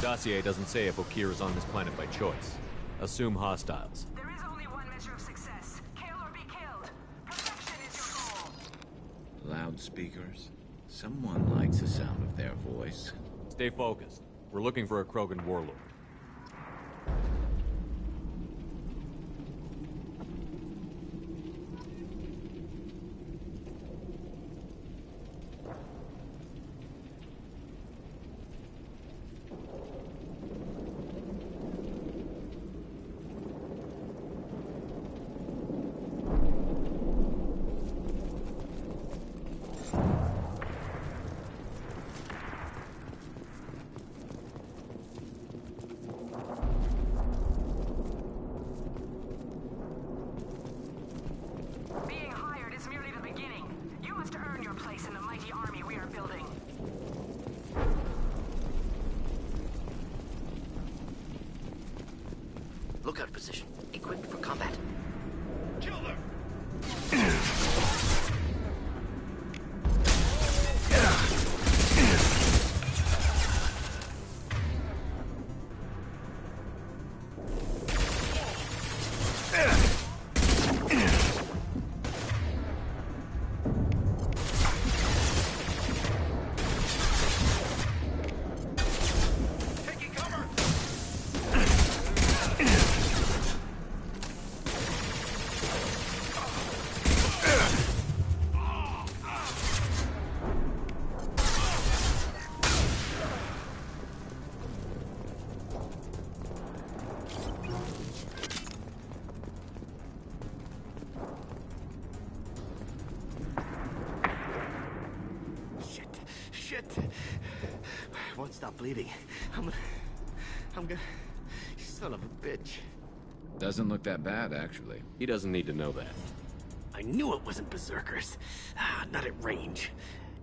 dossier doesn't say if Okeer is on this planet by choice. Assume hostiles. There is only one measure of success. Kill or be killed. Perfection is your goal. Loudspeakers? Someone likes the sound of their voice. Stay focused. We're looking for a Krogan warlord. Being hired is merely the beginning. You must earn your place in the mighty army we are building. Lookout position. Equipped for combat. Kill them! Taking cover! Shit. Won't stop bleeding. I'm gonna... Son of a bitch. Doesn't look that bad, actually. He doesn't need to know that. I knew it wasn't berserkers. Not at range.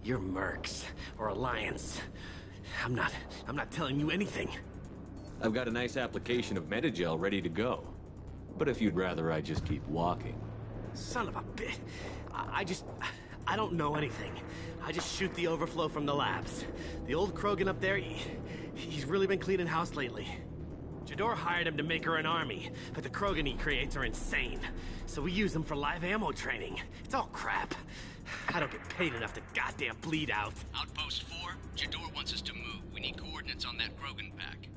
You're mercs. Or Alliance. I'm not telling you anything. I've got a nice application of Metagel ready to go. But if you'd rather I just keep walking. Son of a bitch. I don't know anything. I just shoot the overflow from the labs. The old Krogan up there, he's really been cleaning house lately. Jador hired him to make her an army, but the Krogan he creates are insane. So we use them for live ammo training. It's all crap. I don't get paid enough to goddamn bleed out. Outpost 4, Jador wants us to move. We need coordinates on that Krogan pack.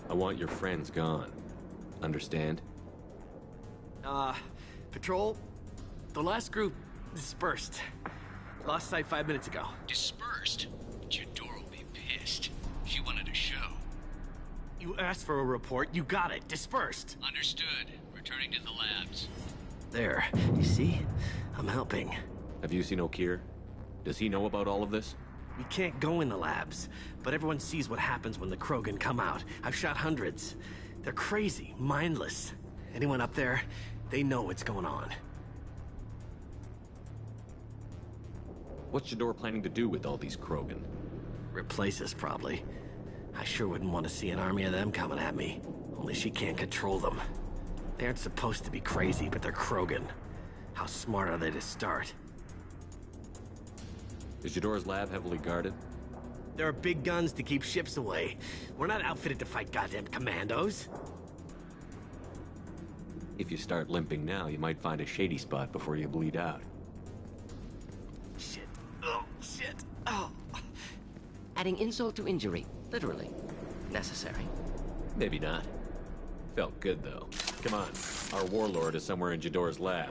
I want your friends gone. Understand? Patrol, the last group dispersed. Lost sight 5 minutes ago. Dispersed? Jador will be pissed. She wanted a show. You asked for a report, you got it. Dispersed. Understood. Returning to the labs. There, you see? I'm helping. Have you seen Okeer? Does he know about all of this? We can't go in the labs, but everyone sees what happens when the Krogan come out. I've shot hundreds. They're crazy, mindless. Anyone up there, they know what's going on. What's Jador planning to do with all these Krogan? Replace us, probably. I sure wouldn't want to see an army of them coming at me. Only she can't control them. They aren't supposed to be crazy, but they're Krogan. How smart are they to start? Is Jador's lab heavily guarded? There are big guns to keep ships away. We're not outfitted to fight goddamn commandos. If you start limping now, you might find a shady spot before you bleed out. Shit. Oh, shit. Oh. Adding insult to injury, literally. Necessary. Maybe not. Felt good, though. Come on. Our warlord is somewhere in Jador's lab.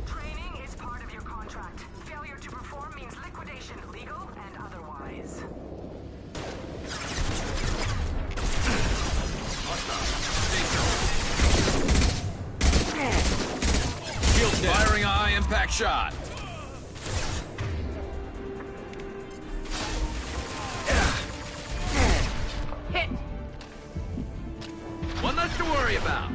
Training is part of your contract. Failure to perform means liquidation, legal and otherwise. Firing a high-impact shot. Hit! One less to worry about.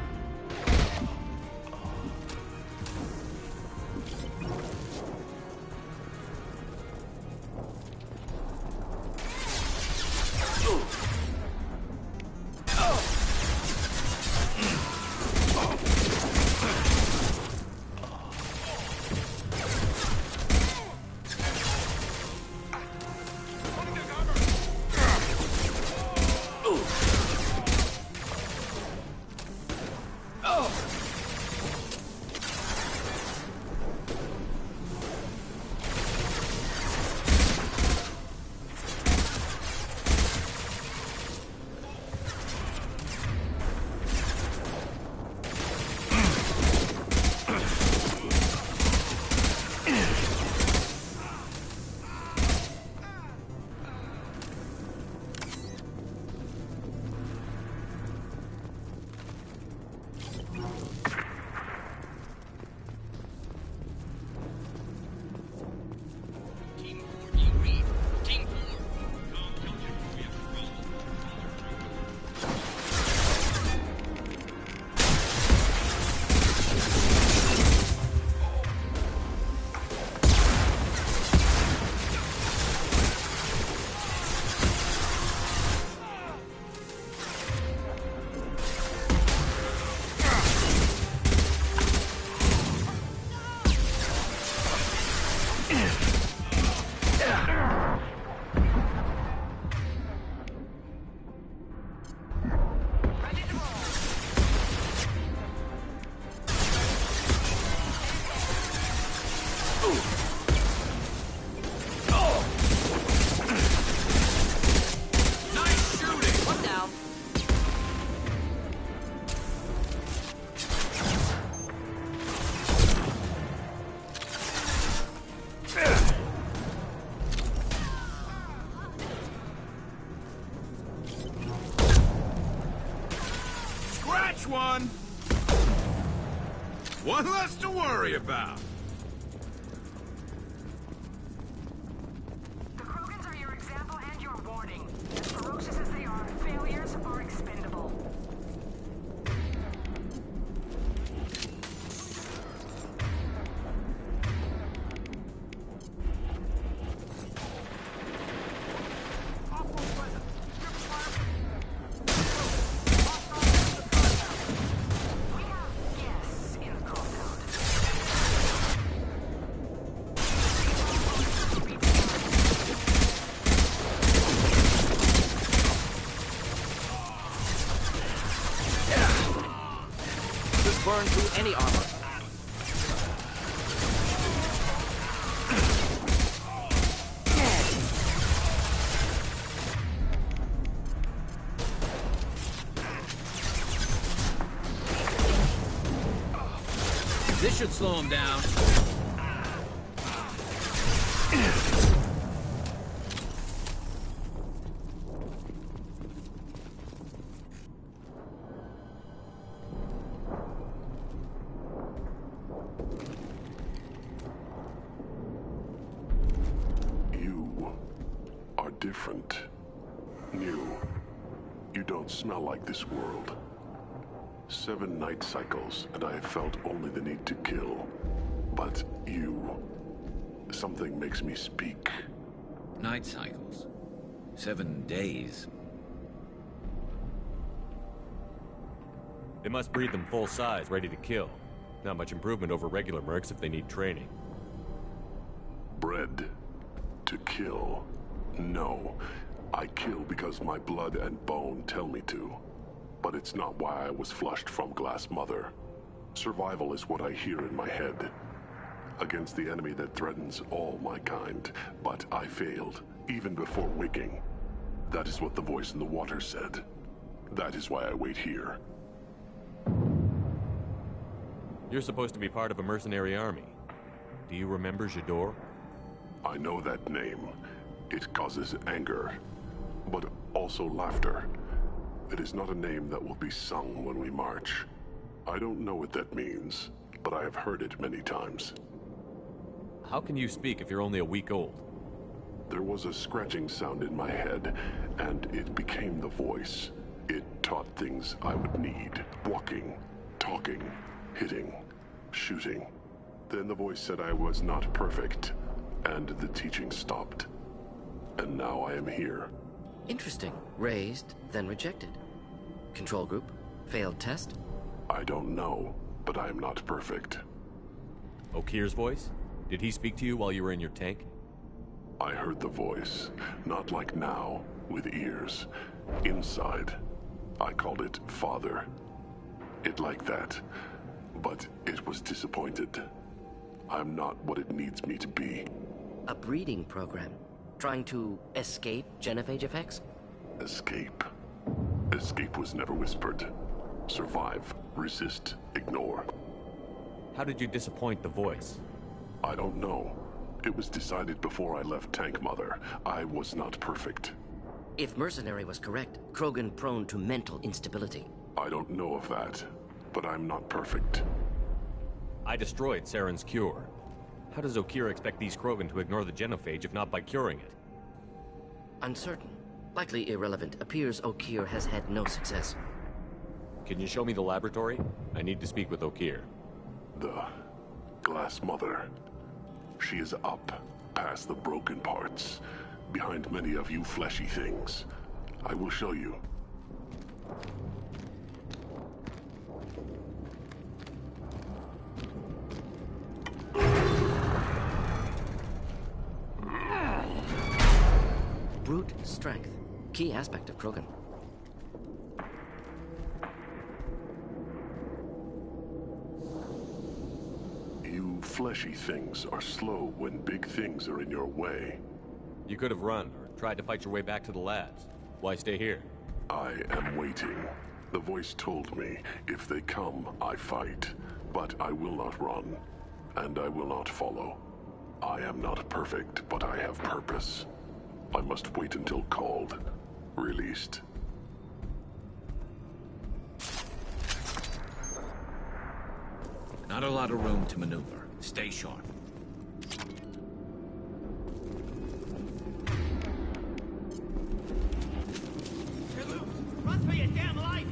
One. One less to worry about. The Krogans are your example and your warning. As ferocious as they are, failures are expendable. Burn through any armor. This should slow him down. Different. New. You don't smell like this world. 7 night cycles, and I have felt only the need to kill. But you... something makes me speak. Night cycles. 7 days. They must breed them full size, ready to kill. Not much improvement over regular mercs if they need training. Bred to kill. No, I kill because my blood and bone tell me to. But it's not why I was flushed from Glass Mother. Survival is what I hear in my head. Against the enemy that threatens all my kind. But I failed, even before waking. That is what the voice in the water said. That is why I wait here. You're supposed to be part of a mercenary army. Do you remember Jador? I know that name. It causes anger, but also laughter. It is not a name that will be sung when we march. I don't know what that means, but I have heard it many times. How can you speak if you're only a week old? There was a scratching sound in my head, and it became the voice. It taught things I would need. Walking, talking, hitting, shooting. Then the voice said I was not perfect, and the teaching stopped. And now I am here. Interesting. Raised, then rejected. Control group? Failed test? I don't know, but I am not perfect. Okir's voice? Did he speak to you while you were in your tank? I heard the voice, not like now, with ears. Inside. I called it Father. It like that, but it was disappointed. I'm not what it needs me to be. A breeding program? Trying to escape genophage effects? Escape. Escape was never whispered. Survive, resist, ignore. How did you disappoint the voice? I don't know. It was decided before I left Tank Mother. I was not perfect. If Mercenary was correct, Krogan prone to mental instability. I don't know of that, but I'm not perfect. I destroyed Saren's cure. How does Okir expect these Krogan to ignore the genophage if not by curing it? Uncertain. Likely irrelevant. Appears Okir has had no success. Can you show me the laboratory? I need to speak with Okir. The Glass Mother. She is up, past the broken parts, behind many of you fleshy things. I will show you. Brute strength. Key aspect of Krogan. You fleshy things are slow when big things are in your way. You could have run, or tried to fight your way back to the labs. Why stay here? I am waiting. The voice told me, if they come, I fight. But I will not run, and I will not follow. I am not perfect, but I have purpose. I must wait until called, released. Not a lot of room to maneuver. Stay sharp. Run for your damn life!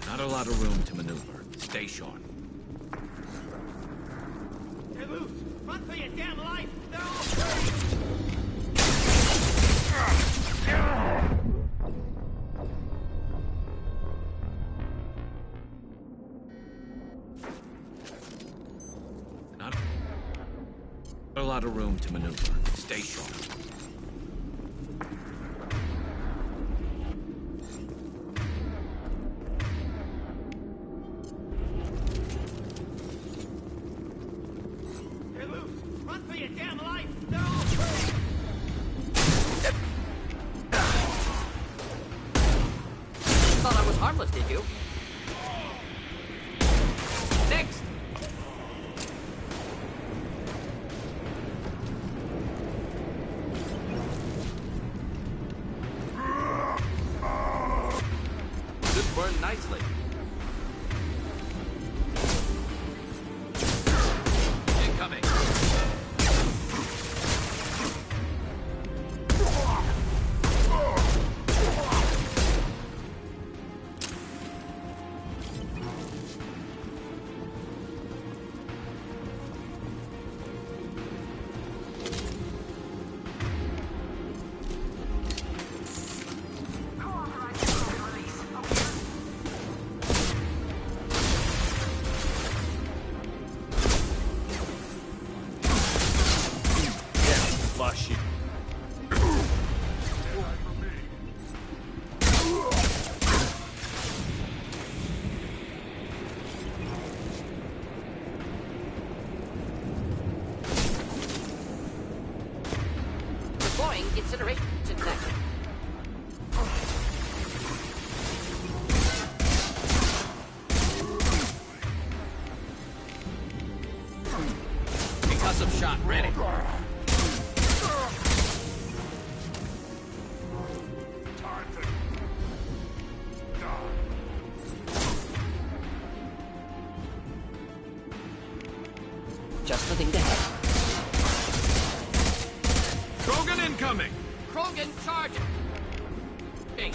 Not a lot of room to maneuver. Stay sharp. Get loose! Run for your damn life! Not a lot of room to maneuver. Stay sharp. Get loose! Run for your damn life! Thought I was harmless, did you? Next! Should burn nicely. Incoming. Co-authorized Krogan release. Over. Flush you. Deploying incineration tech. Concussive shot ready. Just the thing to have. Krogan incoming! Krogan charging! Hey.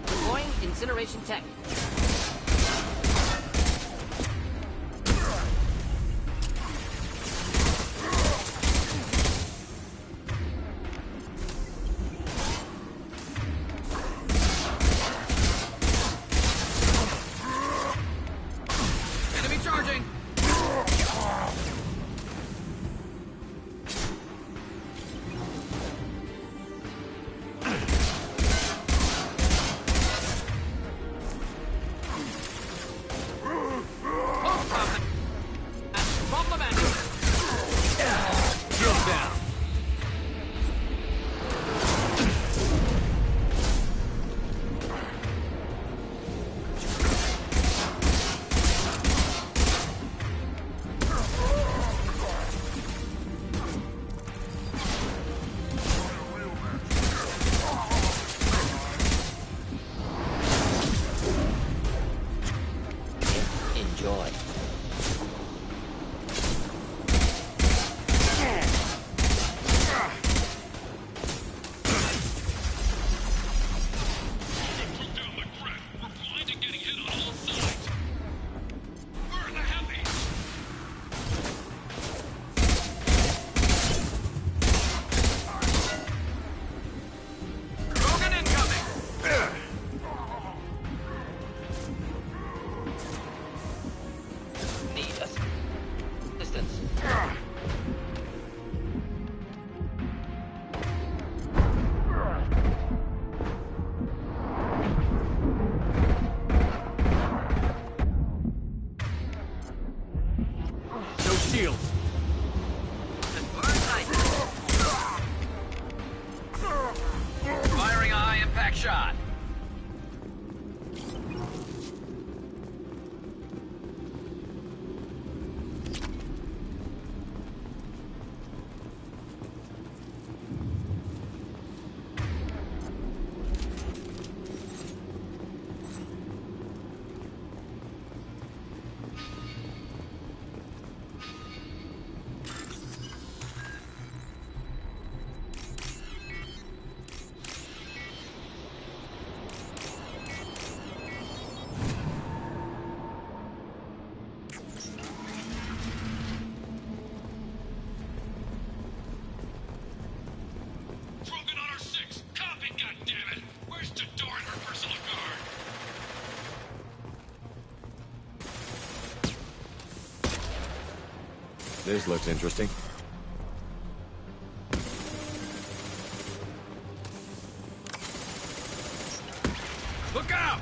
Deploying incineration tech. Enemy charging! shot. This looks interesting. Look out!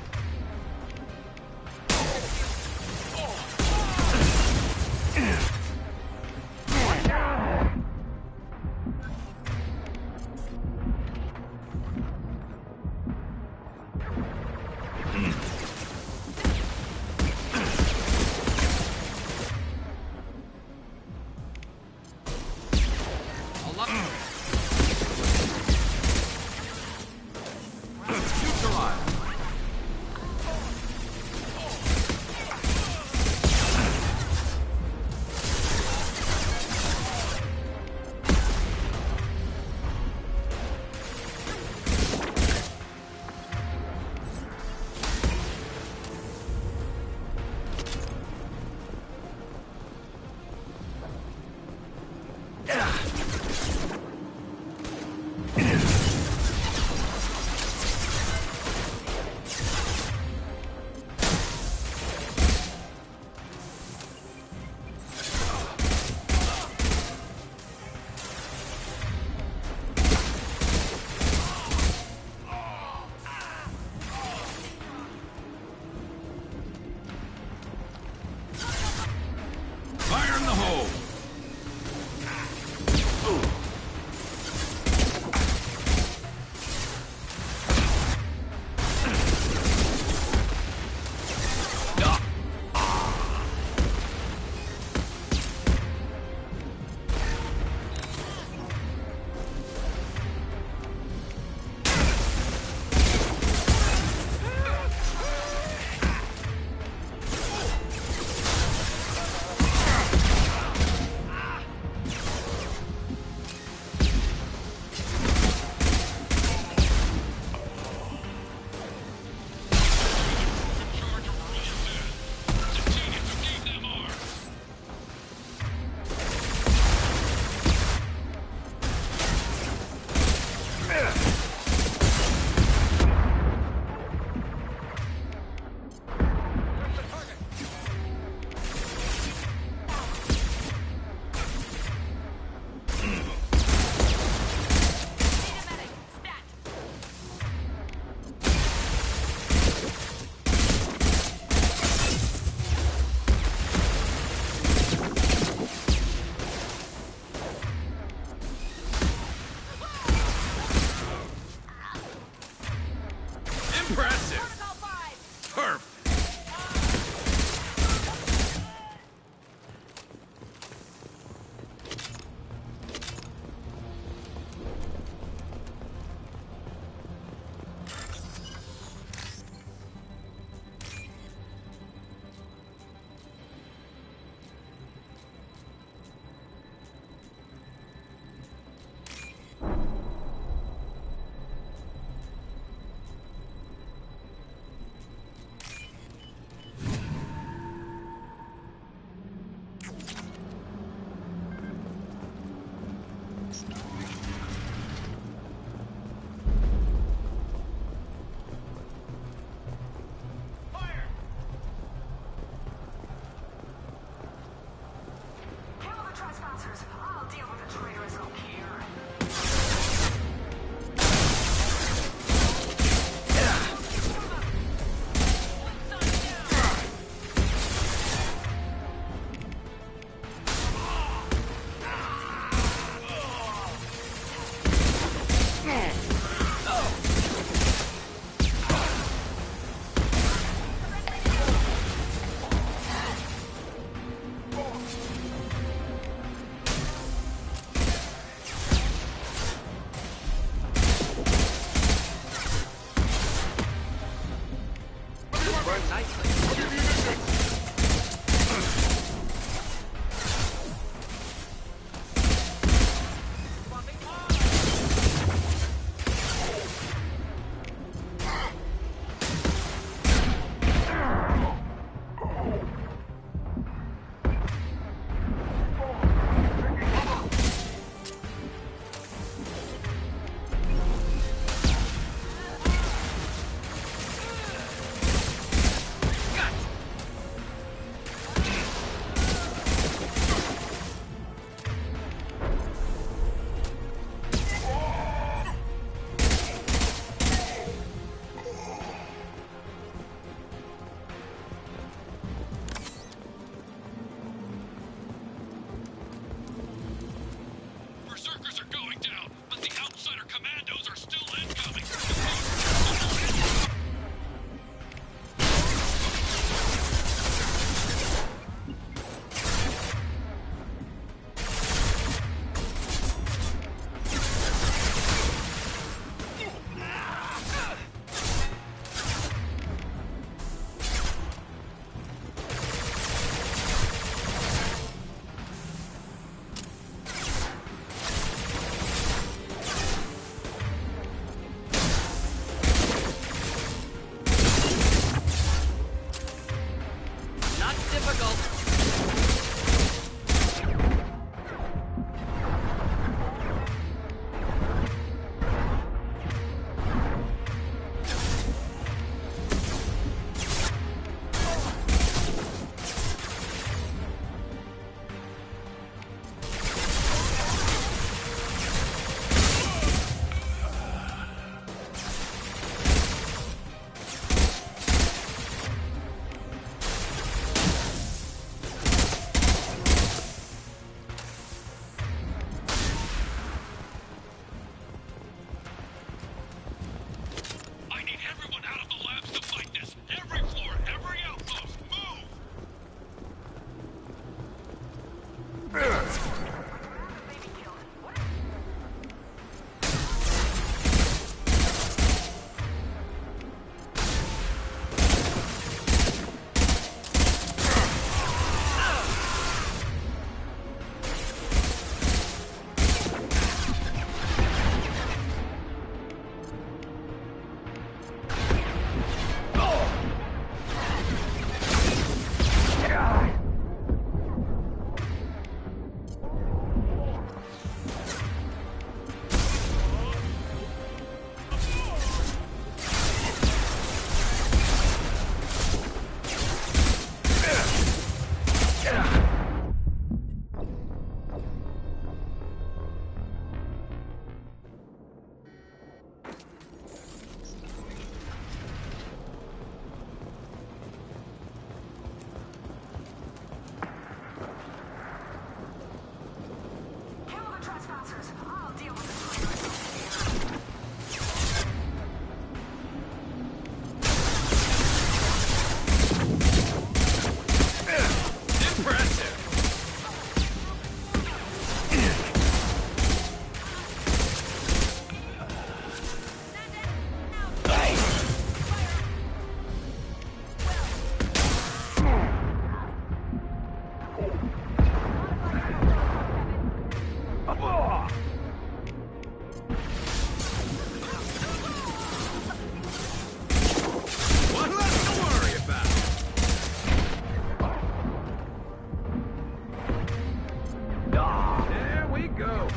go.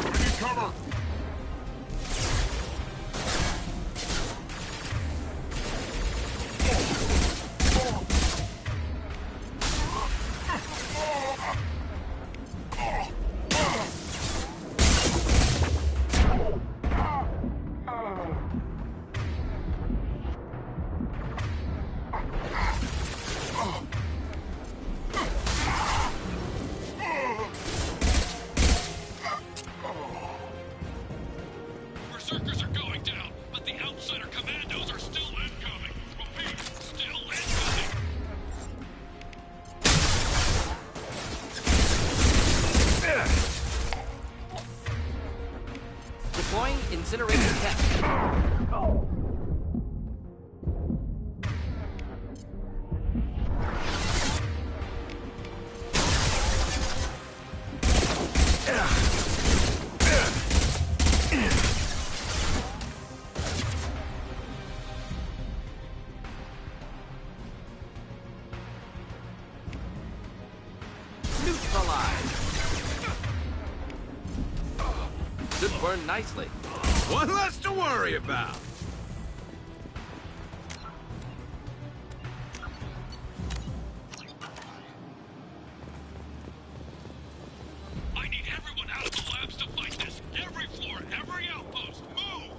I need cover! Berserkers are going down, but the outsider commandos are still incoming. Repeat, still incoming. Deploying incinerator tech. Should burn nicely. One less to worry about. I need everyone out of the labs to fight this. Every floor, every outpost, move!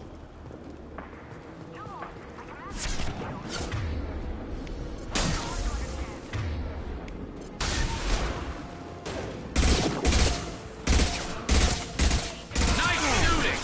Nice shooting!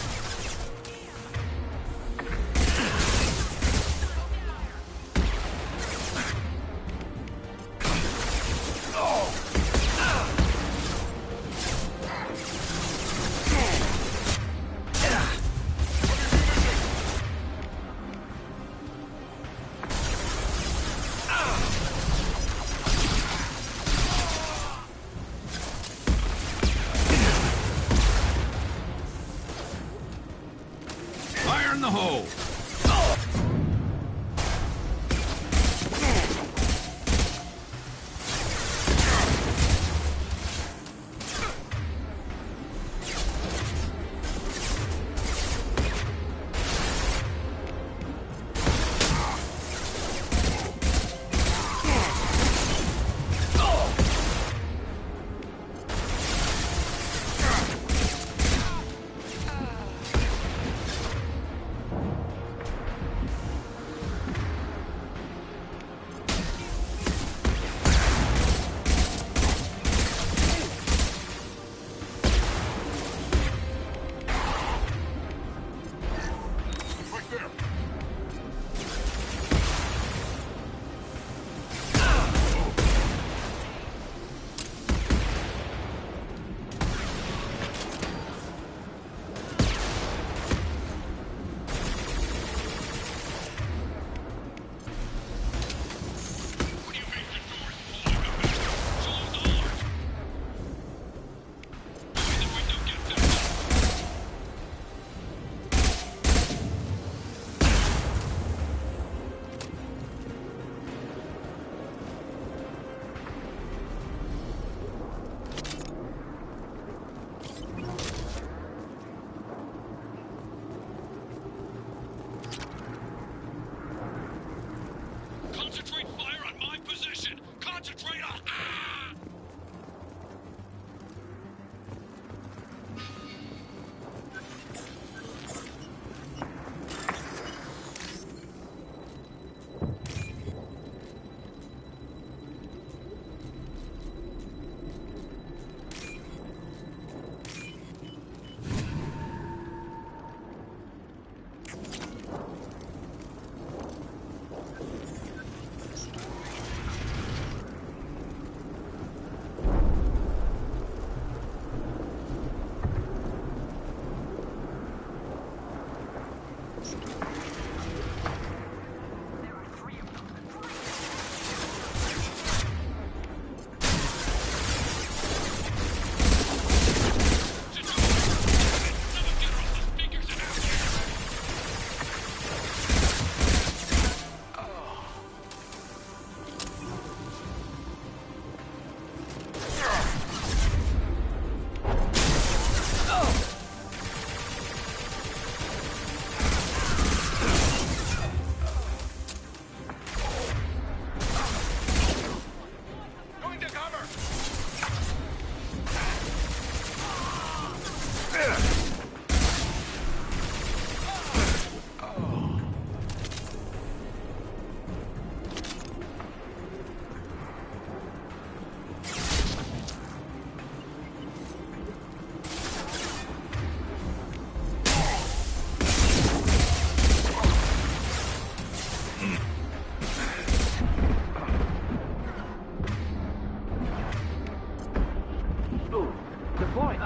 Deploy.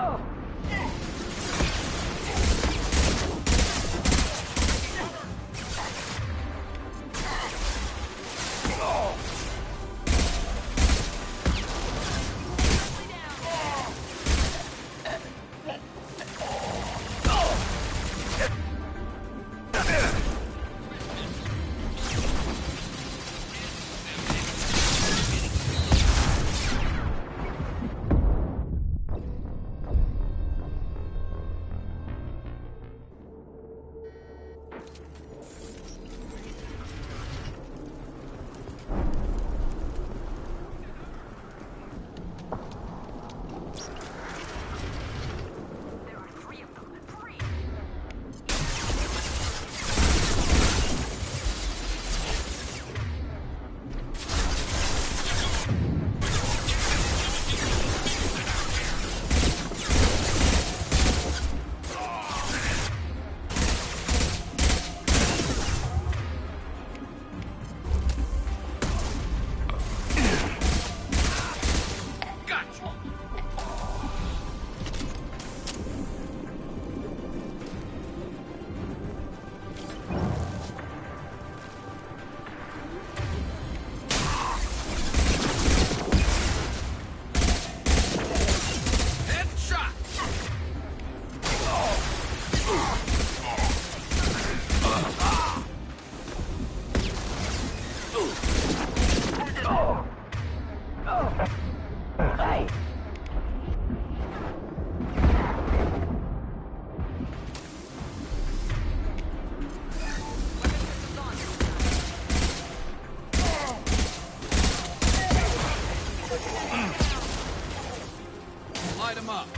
Light him up.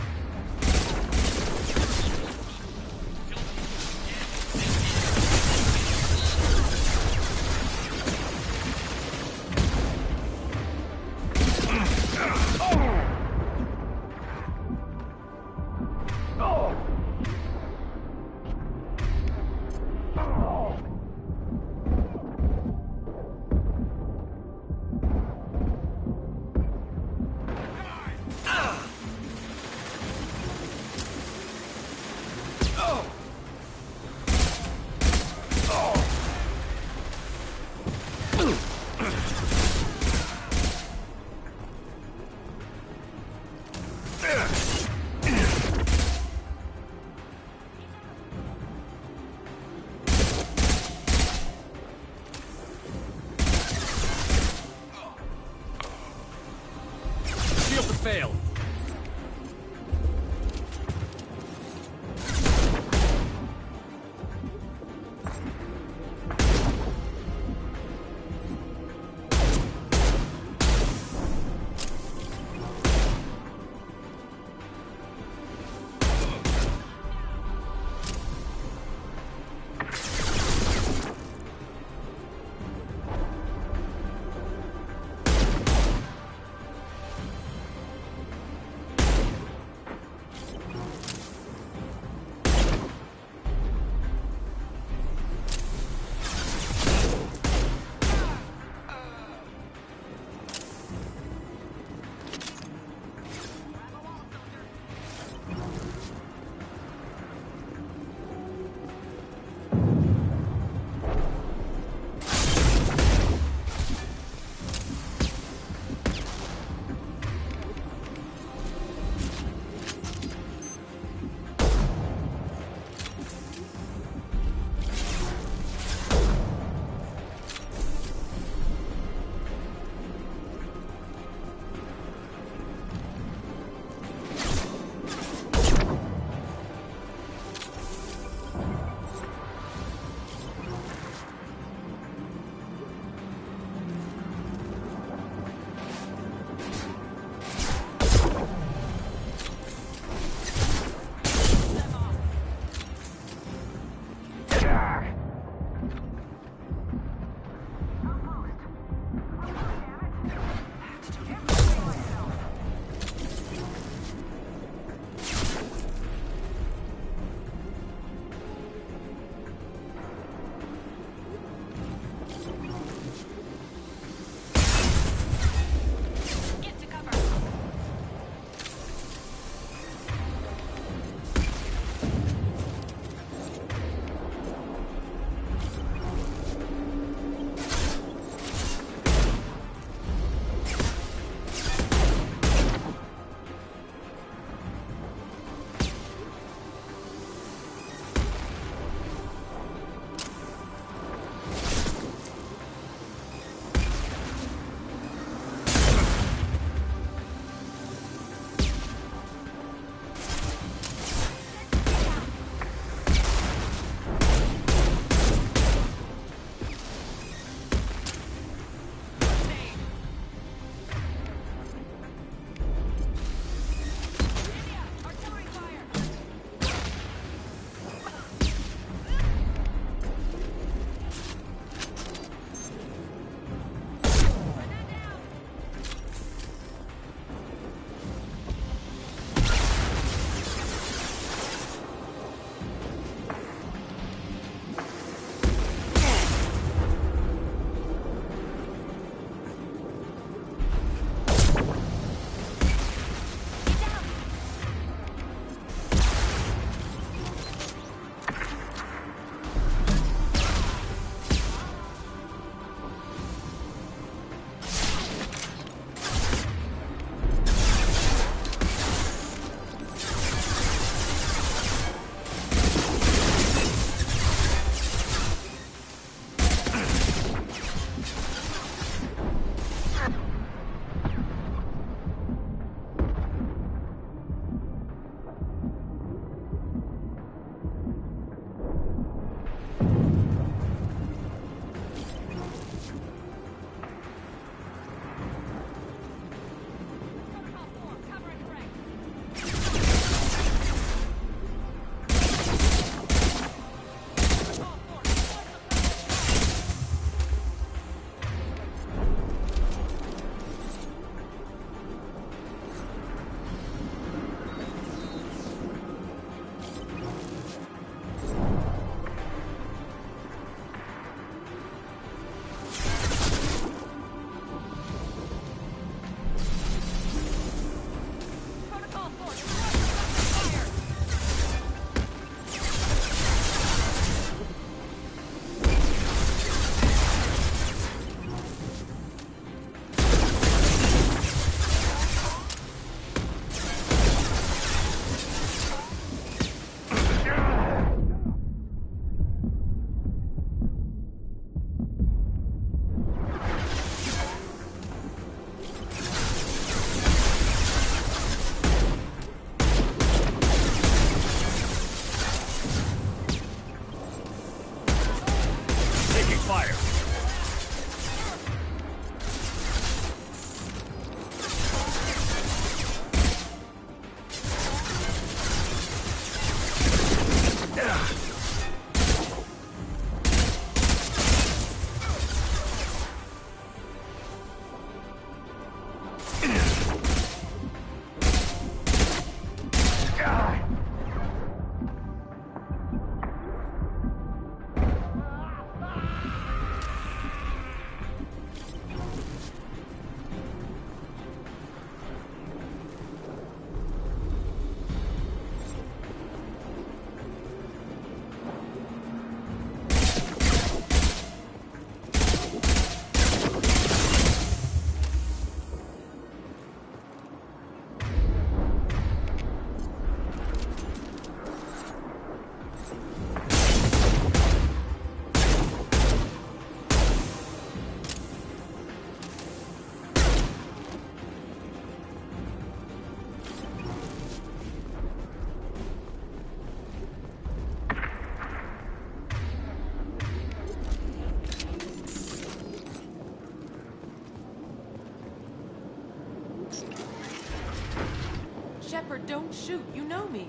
Shepard, don't shoot. You know me.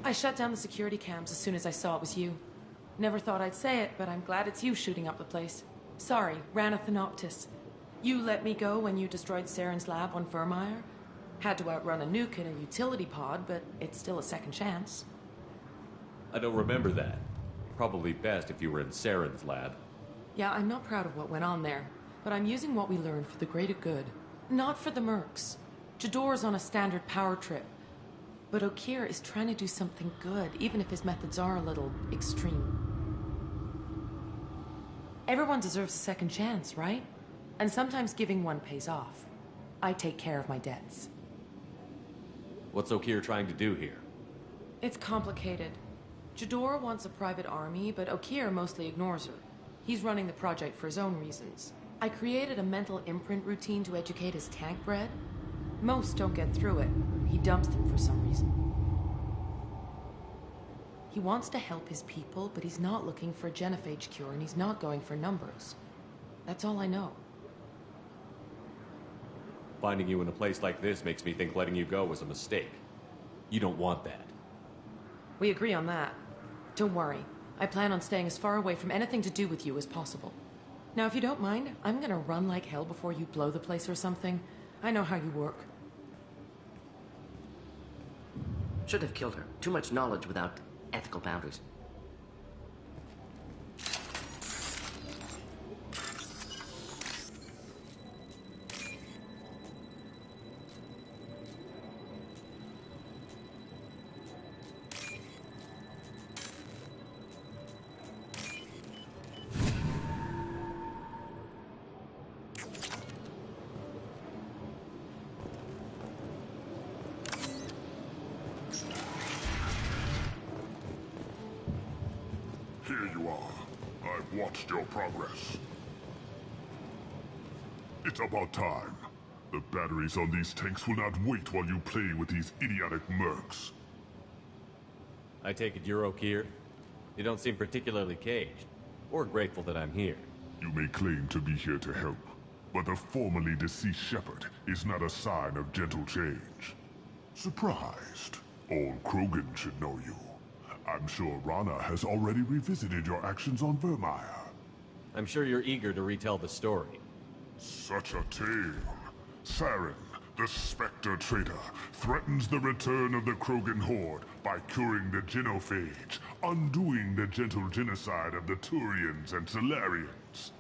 I shut down the security cams as soon as I saw it was you. Never thought I'd say it, but I'm glad it's you shooting up the place. Sorry, ran a Thanoptis. You let me go when you destroyed Saren's lab on Vermeer. Had to outrun a nuke in a utility pod, but it's still a second chance. I don't remember that. Probably best if you were in Saren's lab. Yeah, I'm not proud of what went on there, but I'm using what we learned for the greater good. Not for the mercs. Jador's on a standard power trip. But Okir is trying to do something good, even if his methods are a little extreme. Everyone deserves a second chance, right? And sometimes giving one pays off. I take care of my debts. What's Okir trying to do here? It's complicated. Jador wants a private army, but Okir mostly ignores her. He's running the project for his own reasons. I created a mental imprint routine to educate his tank bred. Most don't get through it. He dumps them for some reason. He wants to help his people, but he's not looking for a genophage cure, and he's not going for numbers. That's all I know. Finding you in a place like this makes me think letting you go was a mistake. You don't want that. We agree on that. Don't worry. I plan on staying as far away from anything to do with you as possible. Now, if you don't mind, I'm gonna run like hell before you blow the place or something. I know how you work. Should have killed her. Too much knowledge without ethical boundaries. Here you are. I've watched your progress. It's about time. The batteries on these tanks will not wait while you play with these idiotic mercs. I take it you're Okir? You don't seem particularly caged, or grateful that I'm here. You may claim to be here to help, but the formerly deceased Shepard is not a sign of gentle change. Surprised? All Krogan should know you. I'm sure Rana has already revisited your actions on Vermeer. I'm sure you're eager to retell the story. Such a tale. Saren, the Spectre traitor, threatens the return of the Krogan horde by curing the genophage, undoing the gentle genocide of the Turians and Solarians.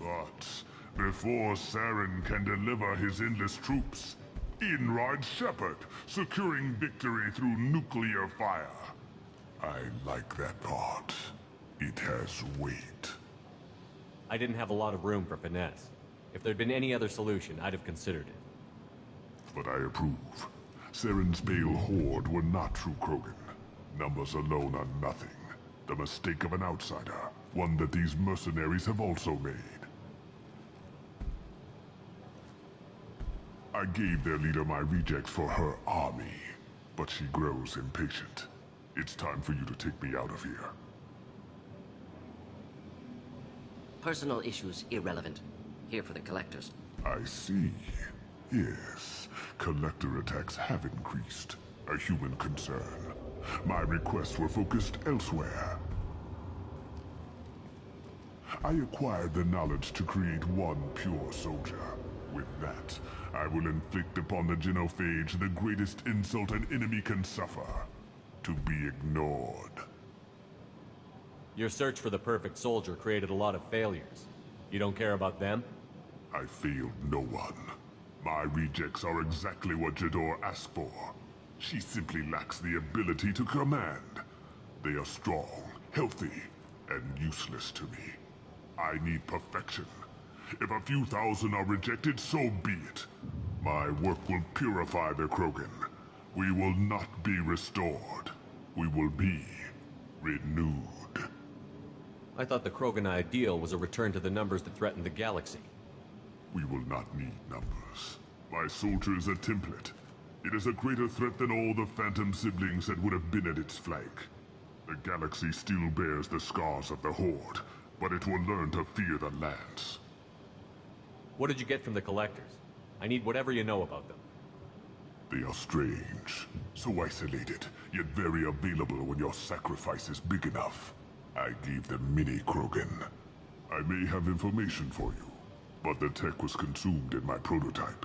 But before Saren can deliver his endless troops, in rides Shepard, securing victory through nuclear fire. I like that part. It has weight. I didn't have a lot of room for finesse. If there'd been any other solution, I'd have considered it. But I approve. Saren's Bale horde were not true Krogan. Numbers alone are nothing. The mistake of an outsider, one that these mercenaries have also made. I gave their leader my rejects for her army, but she grows impatient. It's time for you to take me out of here. Personal issues irrelevant. Here for the collectors. I see. Yes, collector attacks have increased. A human concern. My requests were focused elsewhere. I acquired the knowledge to create one pure soldier. With that, I will inflict upon the genophage the greatest insult an enemy can suffer. To be ignored. Your search for the perfect soldier created a lot of failures. You don't care about them? I failed no one. My rejects are exactly what Jador asked for. She simply lacks the ability to command. They are strong, healthy, and useless to me. I need perfection. If a few thousand are rejected, so be it. My work will purify the Krogan. We will not be restored. We will be renewed. I thought the Krogan ideal was a return to the numbers that threatened the galaxy. We will not need numbers. My soldier is a template. It is a greater threat than all the Phantom siblings that would have been at its flank. The galaxy still bears the scars of the Horde, but it will learn to fear the Lance. What did you get from the Collectors? I need whatever you know about them. They are strange, so isolated, yet very available when your sacrifice is big enough. I gave them mini krogan. I may have information for you, but the tech was consumed in my prototype,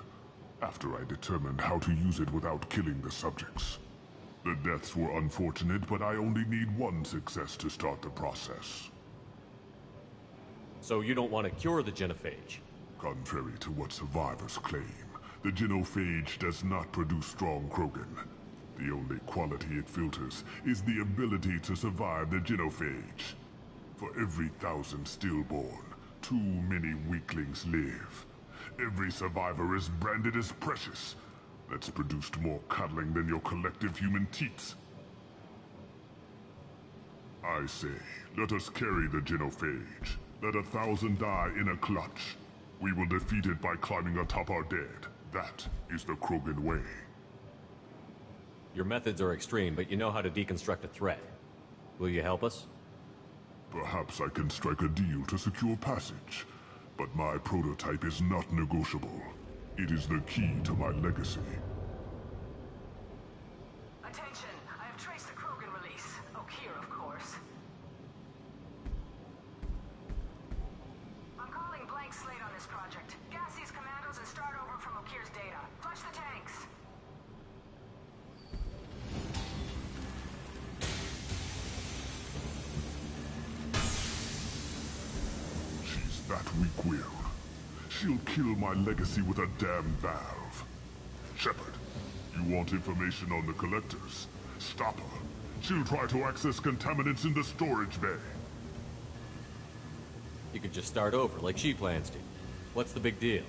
after I determined how to use it without killing the subjects. The deaths were unfortunate, but I only need one success to start the process. So you don't want to cure the genophage? Contrary to what survivors claim, the genophage does not produce strong krogan. The only quality it filters is the ability to survive the genophage. For every 1,000 stillborn, too many weaklings live. Every survivor is branded as precious. That's produced more cuddling than your collective human teats. I say, let us carry the genophage. Let 1,000 die in a clutch. We will defeat it by climbing atop our dead. That is the Krogan way. Your methods are extreme, but you know how to deconstruct a threat. Will you help us? Perhaps I can strike a deal to secure passage. But my prototype is not negotiable. It is the key to my legacy. Attention, I have traced the Krogan release. Okeer, of course. I'm calling blank slate on this project. Gas these commandos and start over from Okeer's data. Flush the tanks. She's that weak-willed. She'll kill my legacy with a damn valve. Shepard, you want information on the collectors? Stop her. She'll try to access contaminants in the storage bay. You could just start over, like she plans to. What's the big deal?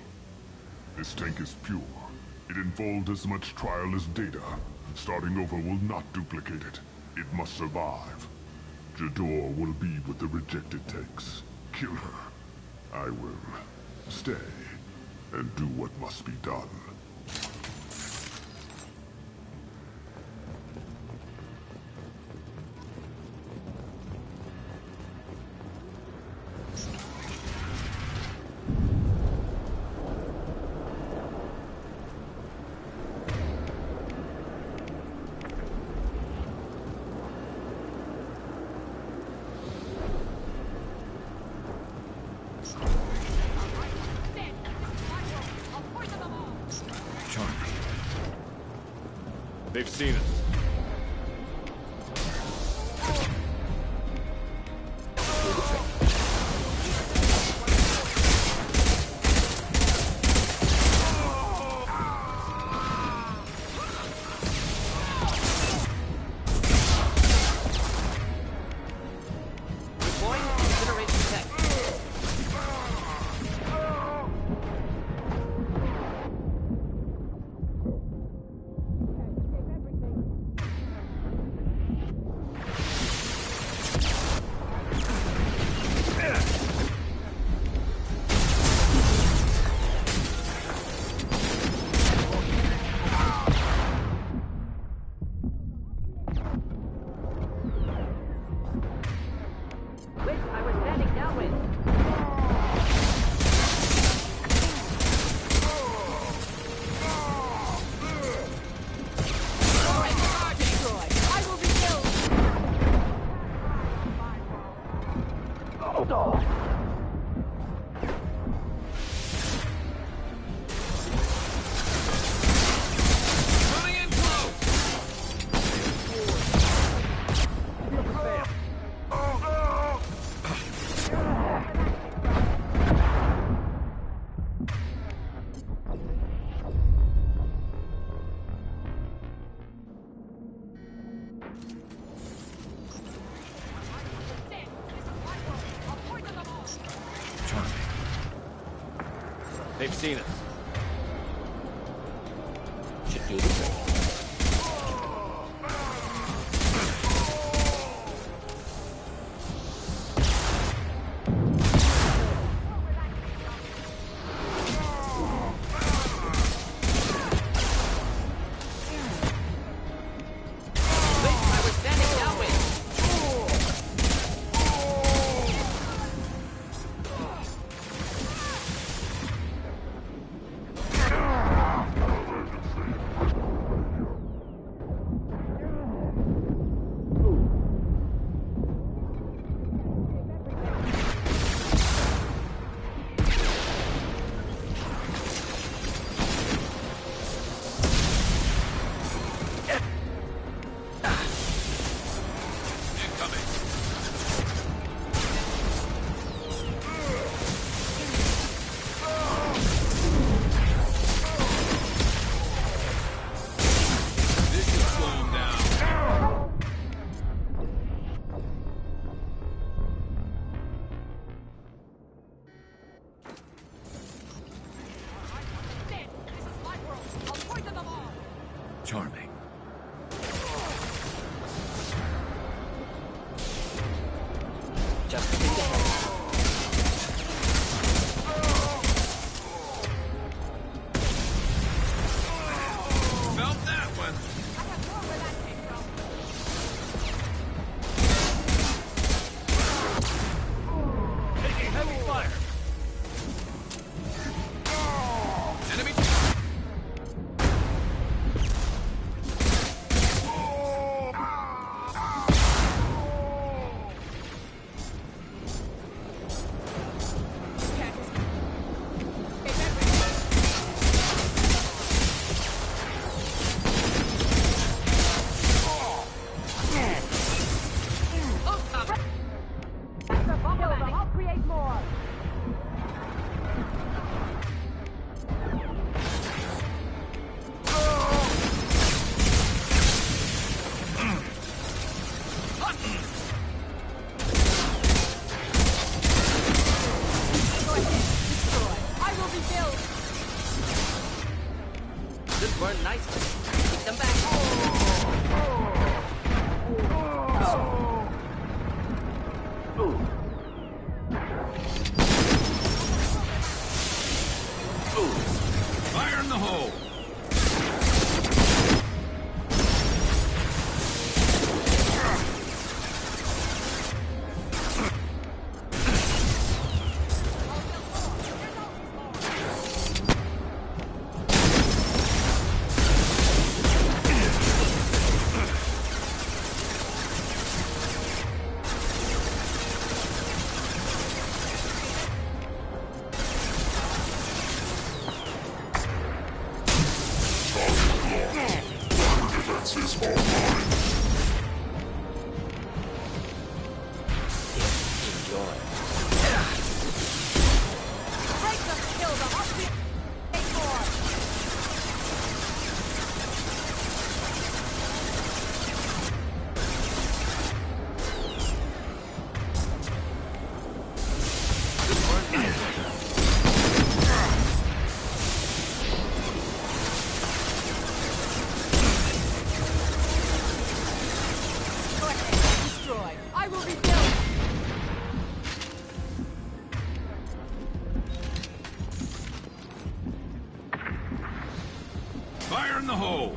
This tank is pure. It involved as much trial as data. Starting over will not duplicate it. It must survive. Jador will be with the rejected tanks. Kill her. I will stay and do what must be done. They've seen us. They've seen us. Should do the trick. Charming. Just think ahead. Felt that one. Taking heavy fire. Enemy. This burned nicely. Keep them back. Fire in the hole. Fire in the hole.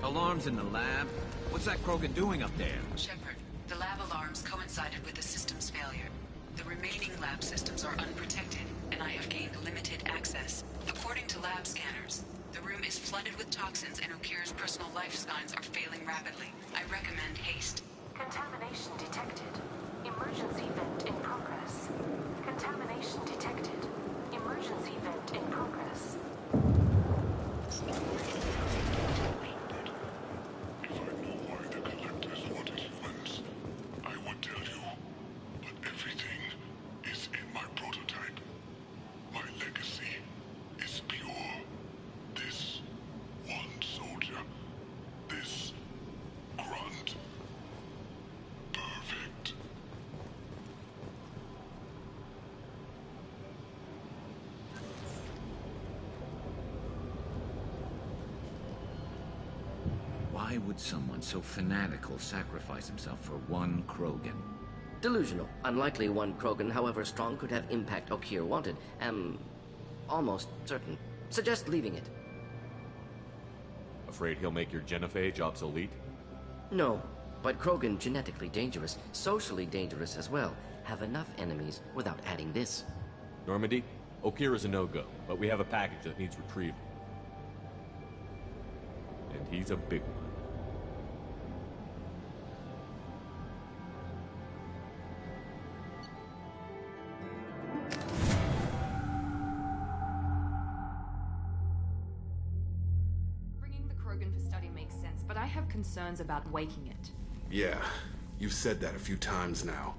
Alarms in the lab? What's that krogan doing up there? Shepard, the lab alarms coincided with the system's failure. The remaining lab systems are unprotected, and I have gained limited access. According to lab scanners, the room is flooded with toxins and Okira's personal life signs are failing rapidly. I recommend haste. Contamination detected. Emergency vent in progress. Contamination detected. Emergency vent in progress. would someone so fanatical sacrifice himself for one krogan? Delusional. Unlikely one krogan, however strong, could have impact Okier wanted. Am almost certain. Suggest leaving it. Afraid he'll make your genophage obsolete? No, but krogan genetically dangerous, socially dangerous as well. Have enough enemies without adding this. Normandy, Okier is a no-go, but we have a package that needs retrieval. And he's a big one. Bringing the krogan for study makes sense, but I have concerns about waking it. Yeah, you've said that a few times now.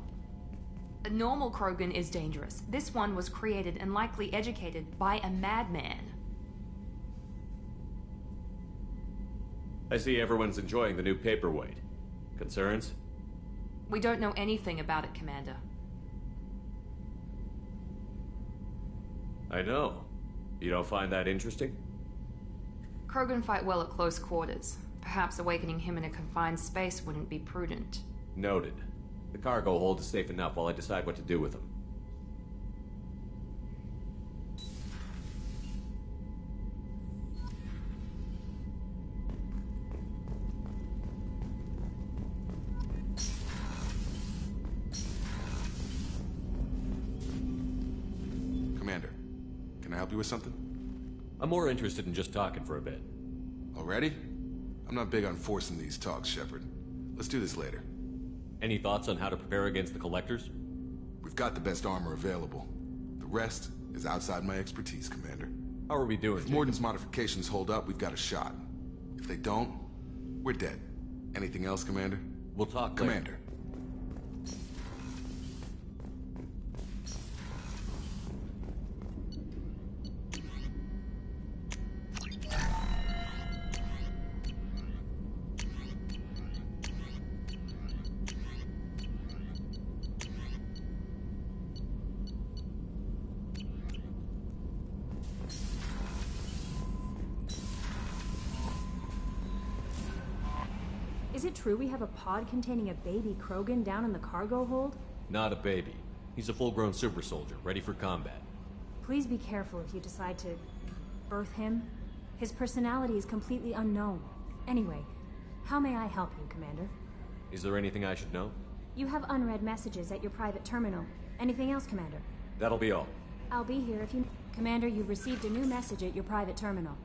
A normal krogan is dangerous. This one was created and likely educated by a madman. I see everyone's enjoying the new paperweight. Concerns? We don't know anything about it, Commander. I know. You don't find that interesting? Krogan fight well at close quarters. Perhaps awakening him in a confined space wouldn't be prudent. Noted. The cargo hold is safe enough while I decide what to do with him. Commander, can I help you with something? I'm more interested in just talking for a bit. Already? I'm not big on forcing these talks, Shepard. Let's do this later. Any thoughts on how to prepare against the Collectors? We've got the best armor available. The rest is outside my expertise, Commander. How are we doing, If Mordin's modifications hold up, we've got a shot. If they don't, we're dead. Anything else, Commander? We'll talk later. Commander. Is it true we have a pod containing a baby krogan down in the cargo hold? Not a baby. He's a full-grown super soldier, ready for combat. Please be careful if you decide to birth him. His personality is completely unknown. Anyway, how may I help you, Commander? Is there anything I should know? You have unread messages at your private terminal. Anything else, Commander? That'll be all. I'll be here if you... Commander, you've received a new message at your private terminal.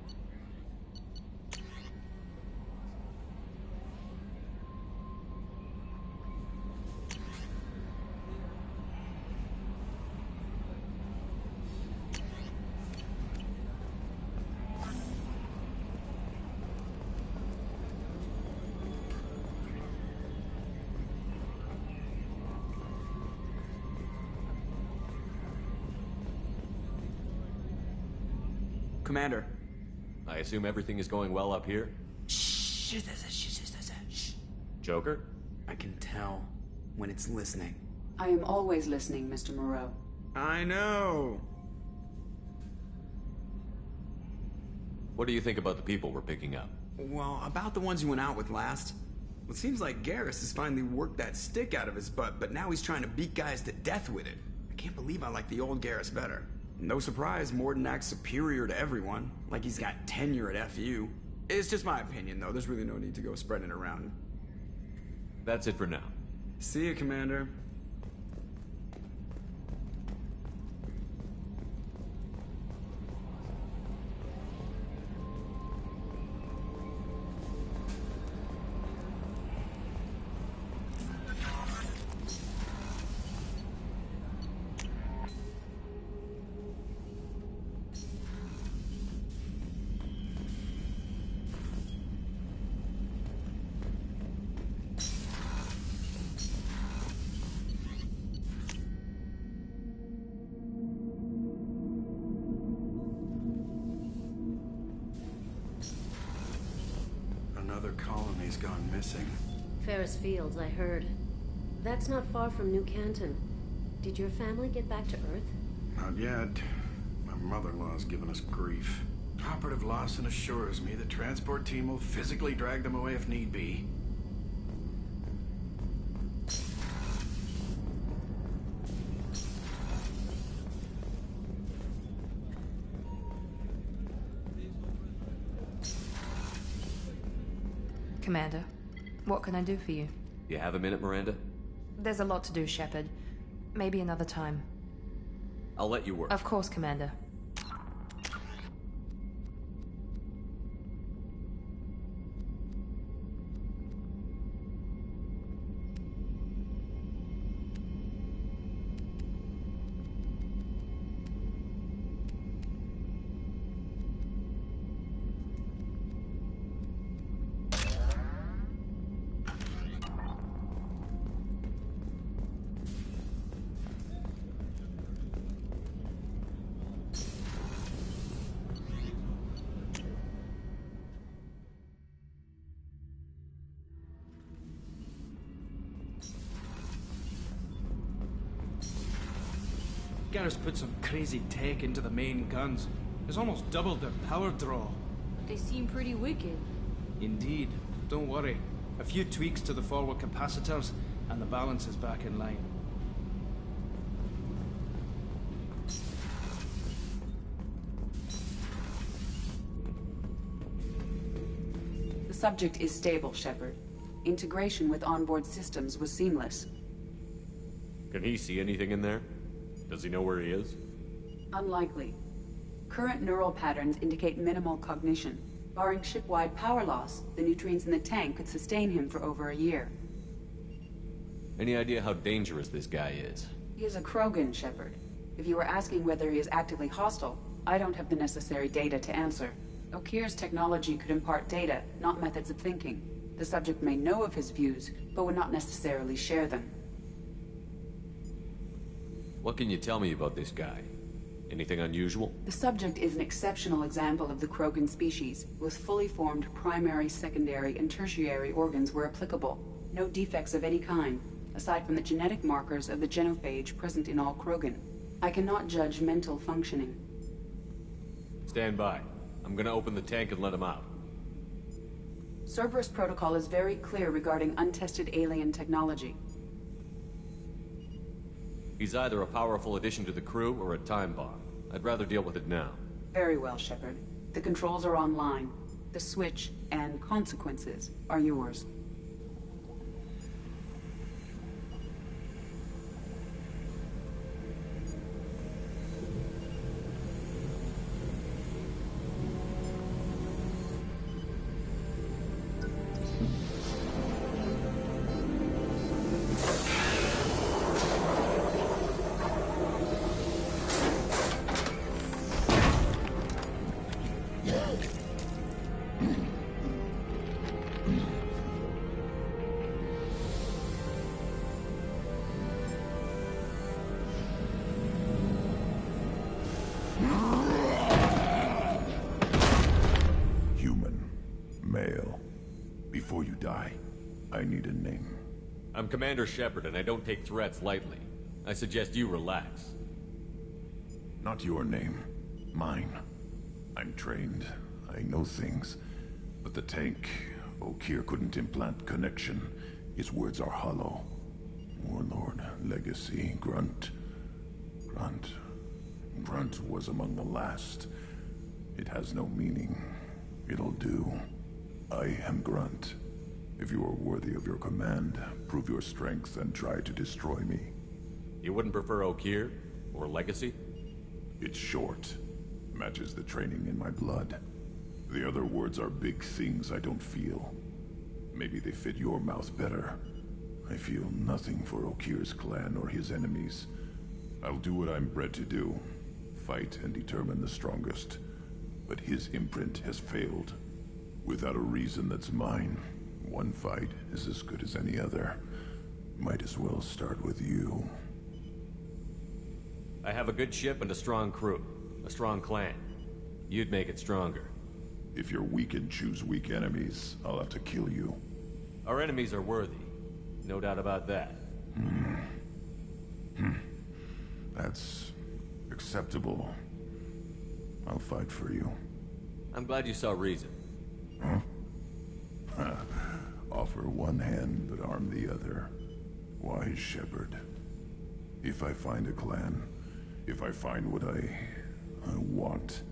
Commander. I assume everything is going well up here? Shh. Joker? I can tell when it's listening. I am always listening, Mr. Moreau. I know. What do you think about the people we're picking up? Well, about the ones you went out with last. It seems like Garrus has finally worked that stick out of his butt, but now he's trying to beat guys to death with it. I can't believe I like the old Garrus better. No surprise, Mordin acts superior to everyone, like he's got tenure at FU. It's just my opinion, though. There's really no need to go spreading it around. That's it for now. See you, Commander. Another colony's gone missing. Ferris Fields, I heard. That's not far from New Canton. Did your family get back to Earth? Not yet. My mother-in-law's giving us grief. Operative Lawson assures me the transport team will physically drag them away if need be. Commander, what can I do for you? You have a minute, Miranda? There's a lot to do, Shepard. Maybe another time. I'll let you work. Of course, Commander. Garrus put some crazy tech into the main guns. It's almost doubled their power draw. They seem pretty wicked. Indeed. Don't worry. A few tweaks to the forward capacitors, and the balance is back in line. The subject is stable, Shepard. Integration with onboard systems was seamless. Can he see anything in there? Does he know where he is? Unlikely. Current neural patterns indicate minimal cognition. Barring ship-wide power loss, the nutrients in the tank could sustain him for over a year. Any idea how dangerous this guy is? He is a Krogan, Shepard. If you were asking whether he is actively hostile, I don't have the necessary data to answer. Okeer's technology could impart data, not methods of thinking. The subject may know of his views, but would not necessarily share them. What can you tell me about this guy? Anything unusual? The subject is an exceptional example of the Krogan species, with fully formed primary, secondary, and tertiary organs where applicable. No defects of any kind, aside from the genetic markers of the genophage present in all Krogan. I cannot judge mental functioning. Stand by. I'm gonna open the tank and let him out. Cerberus protocol is very clear regarding untested alien technology. He's either a powerful addition to the crew or a time bomb. I'd rather deal with it now. Very well, Shepard. The controls are online. The switch and consequences are yours. I'm Commander Shepard, and I don't take threats lightly. I suggest you relax. Not your name. Mine. I'm trained. I know things. But the tank, Okeer couldn't implant connection. His words are hollow. Warlord, Legacy, Grunt. Grunt was among the last. It has no meaning. It'll do. I am Grunt. If you are worthy of your command, prove your strength and try to destroy me. You wouldn't prefer Okeer? Or Legacy? It's short. Matches the training in my blood. The other words are big things I don't feel. Maybe they fit your mouth better. I feel nothing for Okeer's clan or his enemies. I'll do what I'm bred to do. Fight and determine the strongest. But his imprint has failed. Without a reason that's mine. One fight is as good as any other. Might as well start with you. I have a good ship and a strong crew. A strong clan. You'd make it stronger. If you're weak and choose weak enemies, I'll have to kill you. Our enemies are worthy. No doubt about that. That's acceptable. I'll fight for you. I'm glad you saw reason. Offer one hand, but arm the other. Wise Shepard. If I find a clan, if I find what I want,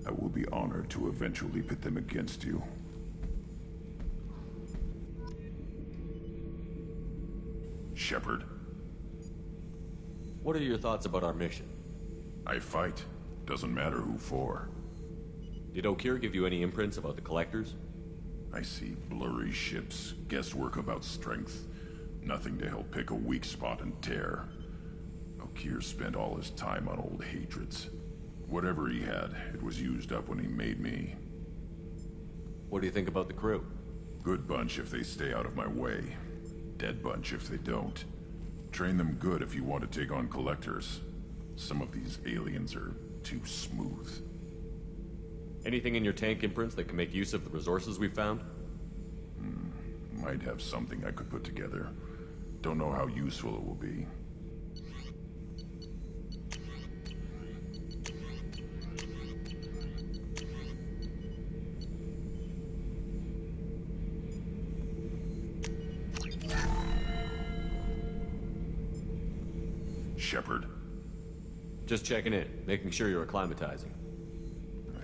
I will be honored to eventually pit them against you. Shepard. What are your thoughts about our mission? I fight. Doesn't matter who for. Did Okeer give you any imprints about the Collectors? I see blurry ships, guesswork about strength. Nothing to help pick a weak spot and tear. Okeer spent all his time on old hatreds. Whatever he had, it was used up when he made me. What do you think about the crew? Good bunch if they stay out of my way. Dead bunch if they don't. Train them good if you want to take on Collectors. Some of these aliens are too smooth. Anything in your tank imprints that can make use of the resources we found? Might have something I could put together. Don't know how useful it will be. Shepard. Just checking in, making sure you're acclimatizing.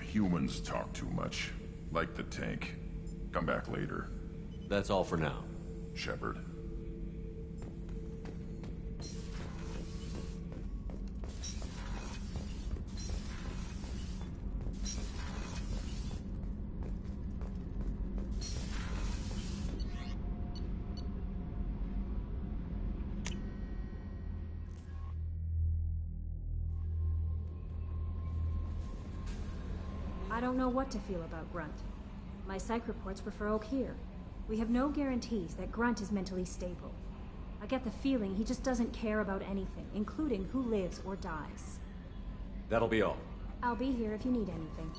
Humans talk too much. Like the tank. Come back later. That's all for now. Shepard. I don't know what to feel about Grunt. My psych reports refer Okeer. We have no guarantees that Grunt is mentally stable. I get the feeling he just doesn't care about anything, including who lives or dies. That'll be all. I'll be here if you need anything.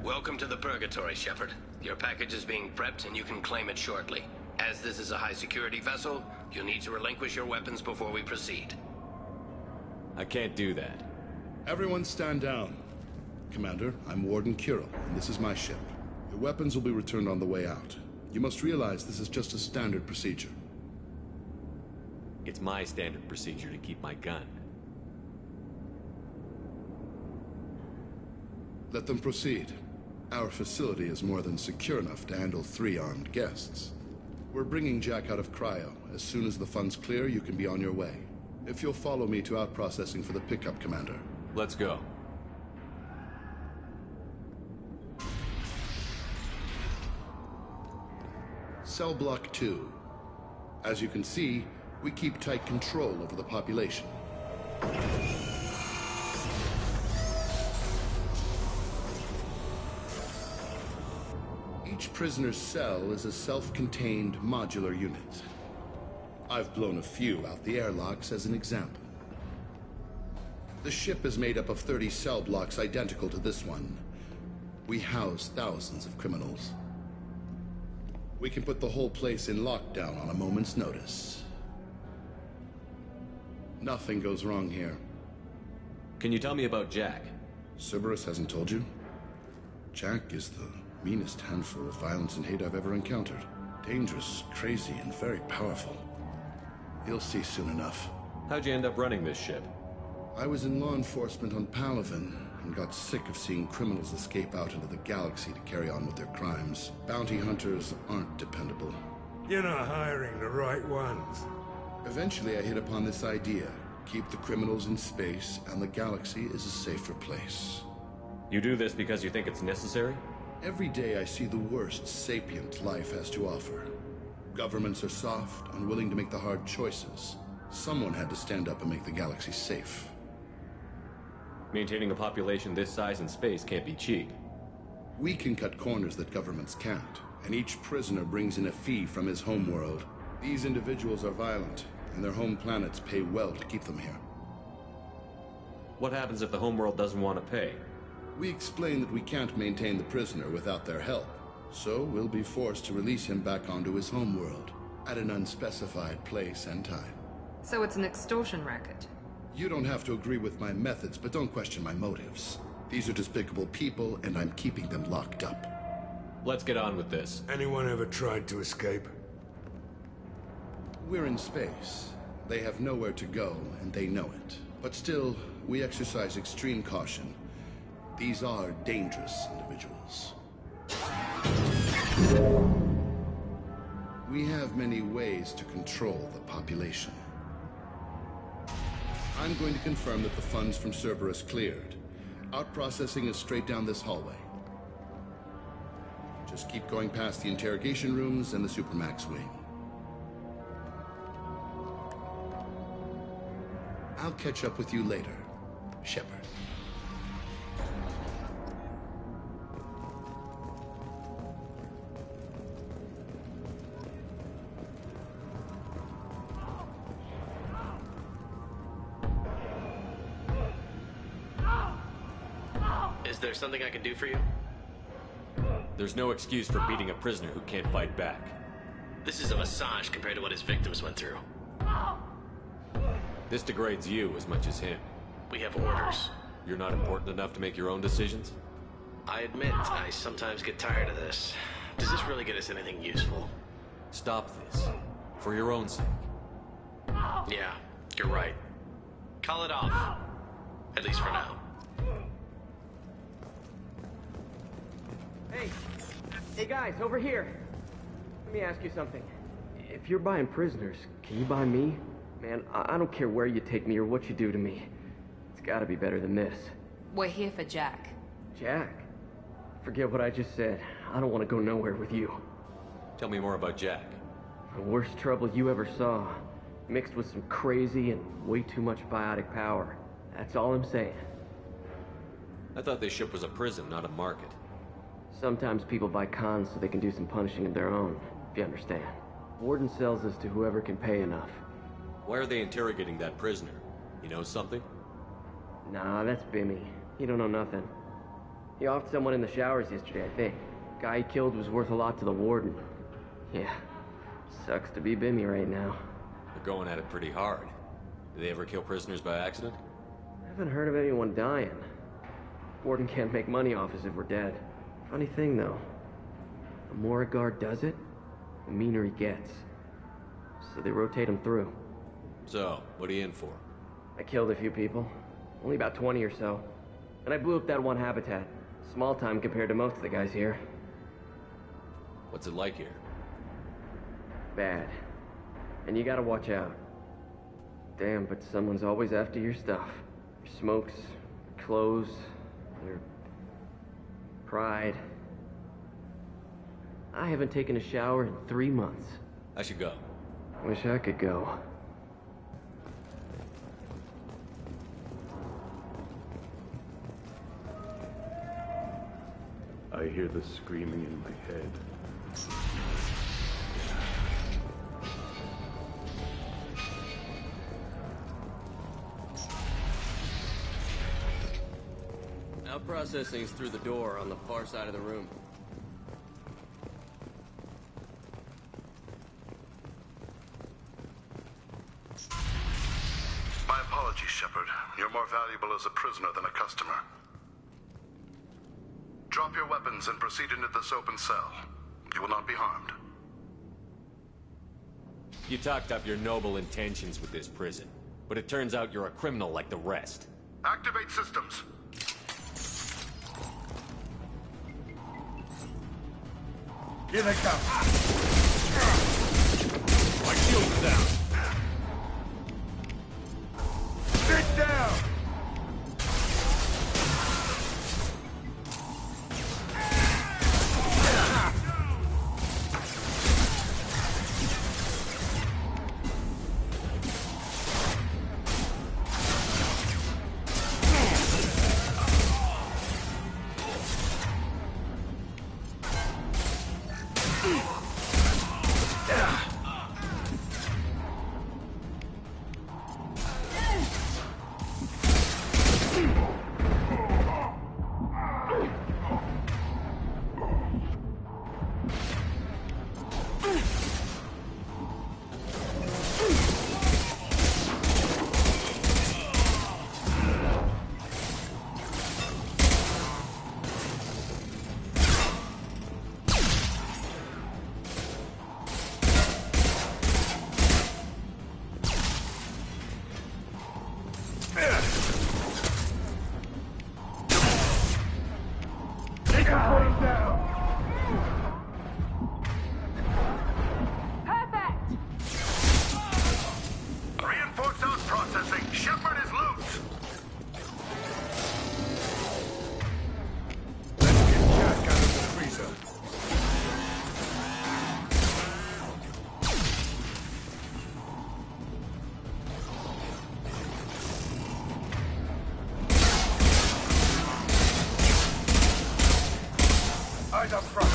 Welcome to the Purgatory, Shepard. Your package is being prepped and you can claim it shortly. As this is a high-security vessel, you'll need to relinquish your weapons before we proceed. I can't do that. Everyone stand down. Commander, I'm Warden Kirill, and this is my ship. Your weapons will be returned on the way out. You must realize this is just a standard procedure. It's my standard procedure to keep my gun. Let them proceed. Our facility is more than secure enough to handle 3 armed guests. We're bringing Jack out of cryo. As soon as the funds clear, you can be on your way. If you'll follow me to out-processing for the pickup, Commander. Let's go. Cell Block 2. As you can see, we keep tight control over the population. Each prisoner's cell is a self-contained modular unit. I've blown a few out the airlocks as an example. The ship is made up of 30 cell blocks identical to this one. We house thousands of criminals. We can put the whole place in lockdown on a moment's notice. Nothing goes wrong here. Can you tell me about Jack? Cerberus hasn't told you? Jack is the meanest handful of violence and hate I've ever encountered. Dangerous, crazy, and very powerful. You'll see soon enough. How'd you end up running this ship? I was in law enforcement on Palaven and got sick of seeing criminals escape out into the galaxy to carry on with their crimes. Bounty hunters aren't dependable. You're not hiring the right ones. Eventually I hit upon this idea. Keep the criminals in space, and the galaxy is a safer place. You do this because you think it's necessary? Every day I see the worst sapient life has to offer. Governments are soft, unwilling to make the hard choices. Someone had to stand up and make the galaxy safe. Maintaining a population this size in space can't be cheap. We can cut corners that governments can't, and each prisoner brings in a fee from his homeworld. These individuals are violent, and their home planets pay well to keep them here. What happens if the homeworld doesn't want to pay? We explain that we can't maintain the prisoner without their help, so we'll be forced to release him back onto his homeworld, at an unspecified place and time. So it's an extortion racket. You don't have to agree with my methods, but don't question my motives. These are despicable people, and I'm keeping them locked up. Let's get on with this. Anyone ever tried to escape? We're in space. They have nowhere to go, and they know it. But still, we exercise extreme caution. These are dangerous individuals. We have many ways to control the population. I'm going to confirm that the funds from Cerberus cleared. Out-processing is straight down this hallway. Just keep going past the interrogation rooms and the Supermax wing. I'll catch up with you later, Shepard. Is there something I can do for you? There's no excuse for beating a prisoner who can't fight back. This is a massage compared to what his victims went through. This degrades you as much as him. We have orders. You're not important enough to make your own decisions? I admit, I sometimes get tired of this. Does this really get us anything useful? Stop this. For your own sake. Yeah, you're right. Call it off. At least for now. Hey guys, over here. Let me ask you something. If you're buying prisoners, can you buy me? Man, I don't care where you take me or what you do to me. It's gotta be better than this. We're here for Jack. Jack? Forget what I just said. I don't want to go nowhere with you. Tell me more about Jack. The worst trouble you ever saw. Mixed with some crazy and way too much biotic power. That's all I'm saying. I thought this ship was a prison, not a market. Sometimes people buy cons so they can do some punishing of their own, if you understand. Warden sells us to whoever can pay enough. Why are they interrogating that prisoner? You know something? Nah, that's Bimmy. He don't know nothing. He offed someone in the showers yesterday, I think. Guy he killed was worth a lot to the warden. Yeah, sucks to be Bimmy right now. They're going at it pretty hard. Do they ever kill prisoners by accident? I haven't heard of anyone dying. Warden can't make money off us if we're dead. Funny thing, though. The more a guard does it, the meaner he gets. So they rotate him through. So, what are you in for? I killed a few people. Only about 20 or so. And I blew up that one habitat. Small time compared to most of the guys here. What's it like here? Bad. And you gotta watch out. Damn, but someone's always after your stuff. Your smokes, your clothes, your pride. I haven't taken a shower in 3 months. I should go. Wish I could go. I hear the screaming in my head. Our processing's through the door on the far side of the room. My apologies, Shepard. You're more valuable as a prisoner than a customer. Drop your weapons and proceed into this open cell. You will not be harmed. You talked up your noble intentions with this prison, but it turns out you're a criminal like the rest. Activate systems. Here they come. My shields are down. Sit down! Reinforced out processing. Shepard is loose. Let's get Jack out of the freezer. Eyes up front.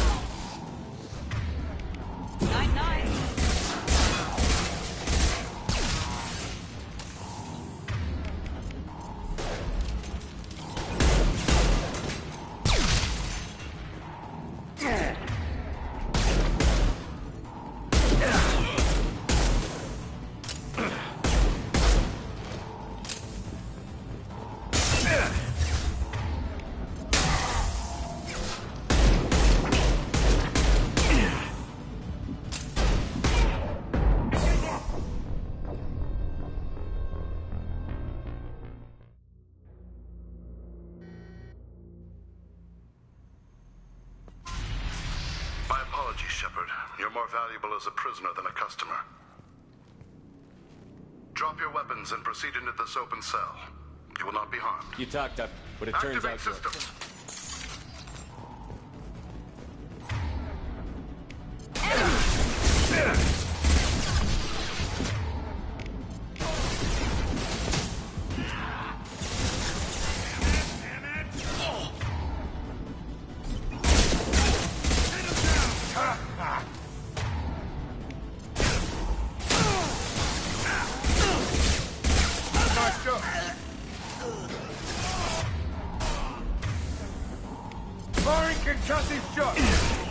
My apologies, Shepard. You're more valuable as a prisoner than a customer. Drop your weapons and proceed into this open cell. You will not be harmed. You talked up, but it turns out Activate you're... systems. Nice job. Firing concussive shots.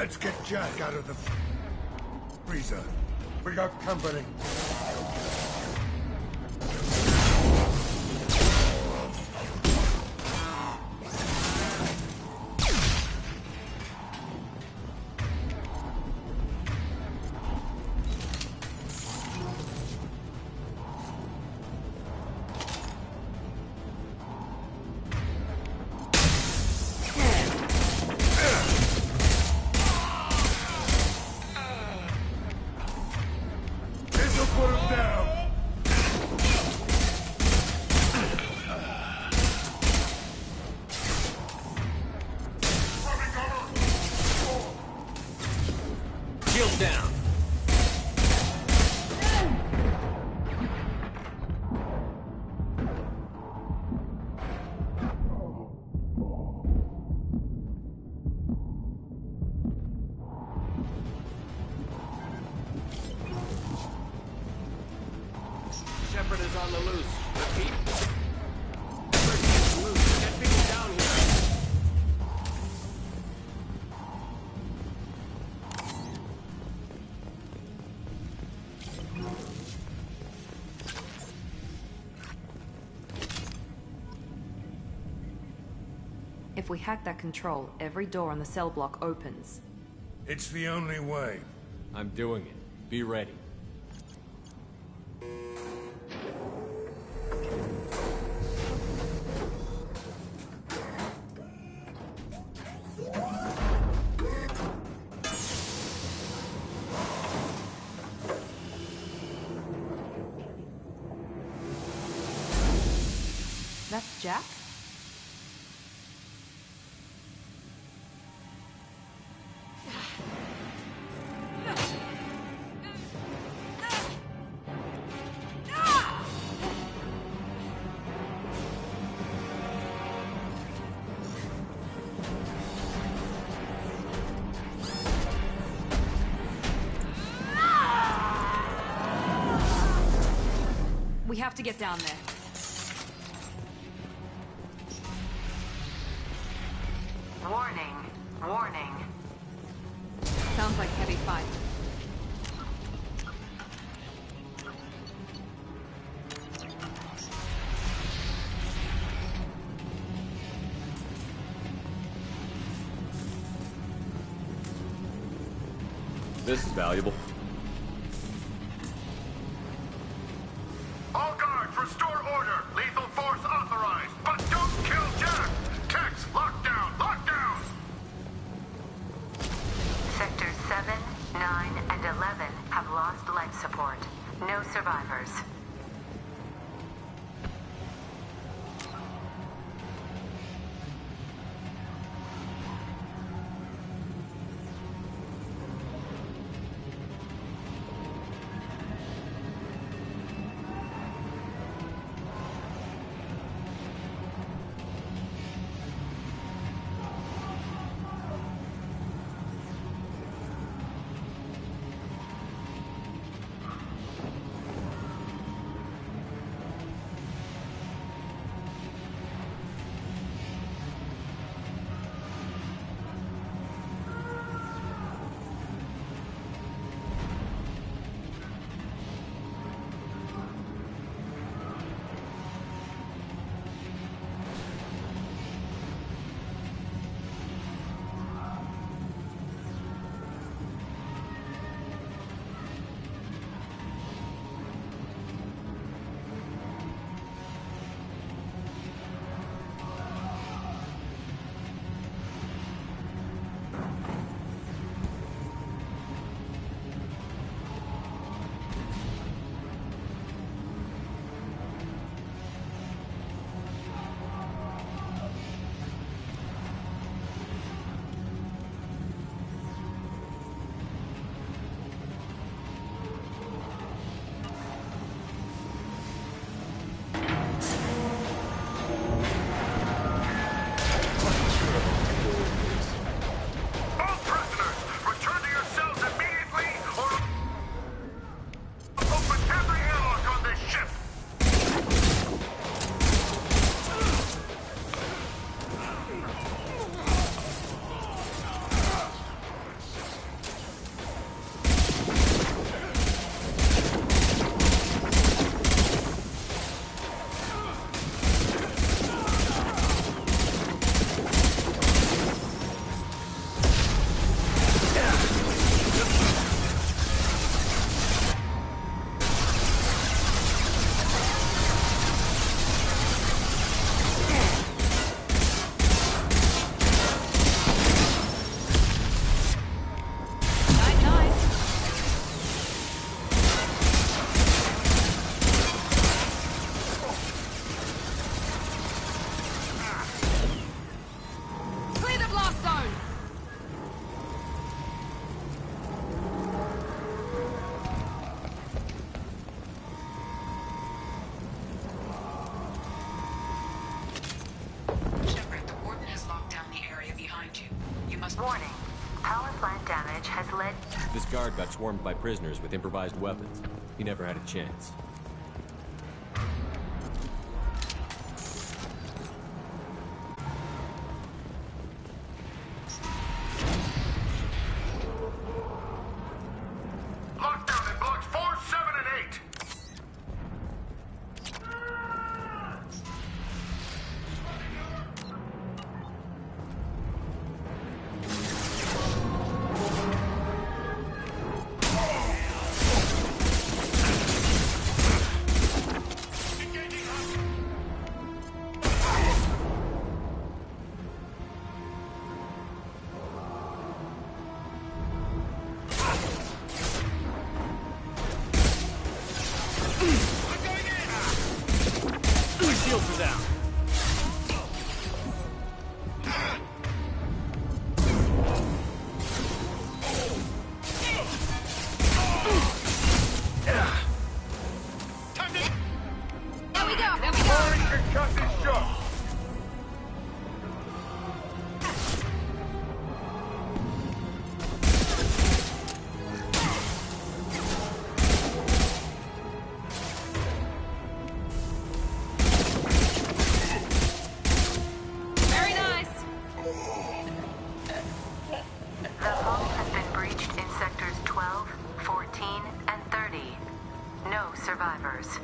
Let's get Jack out of the freezer. We got company. Shepard is on the loose. Repeat. Shepard is loose. Get people down here. If we hack that control, every door on the cell block opens. It's the only way. I'm doing it. Be ready. That's Jack? We have to get down there. Warning. Warning. Sounds like heavy fight. This is valuable. All guards, restore order. Lethal force authorized. But don't kill Jack. Tex, lockdown, lockdown. Sectors 7, 9, and 11 have lost life support. No survivors. Shepard got swarmed by prisoners with improvised weapons. He never had a chance. Lockdown in blocks 4, 7, and 8. Shields are down. There we go. Firing concussive shot. Very nice. The hull has been breached in sectors 12, 14, and 30. No survivors.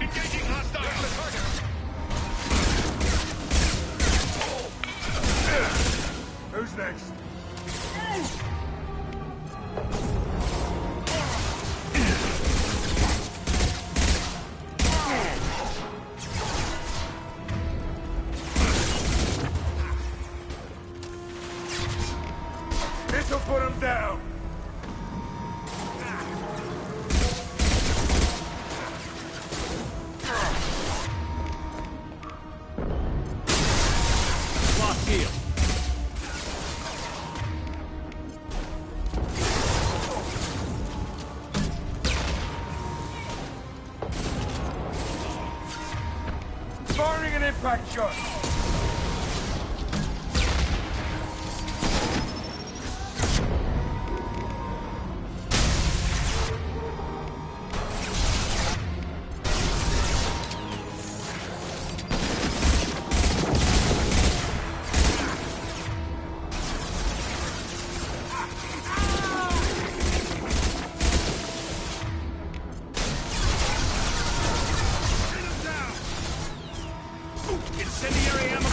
Engaging hostile. Who's next? This'll put him down. Lost heel. Firing an impact shot. Incendiary ammo.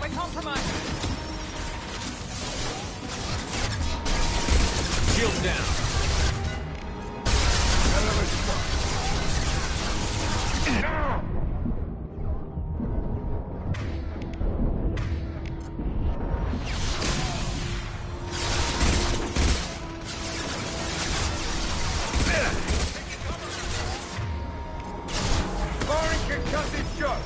We're compromised. Shields down. Firing concussive shot.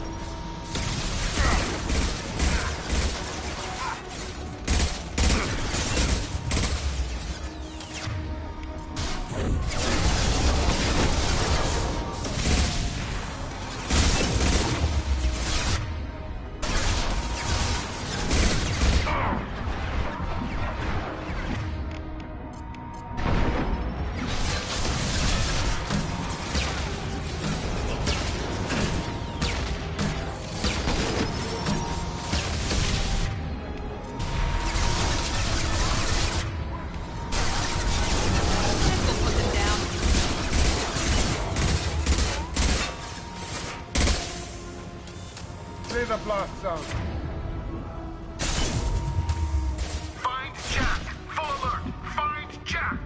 Clear the blast zone. Find Jack. Full alert. Find Jack.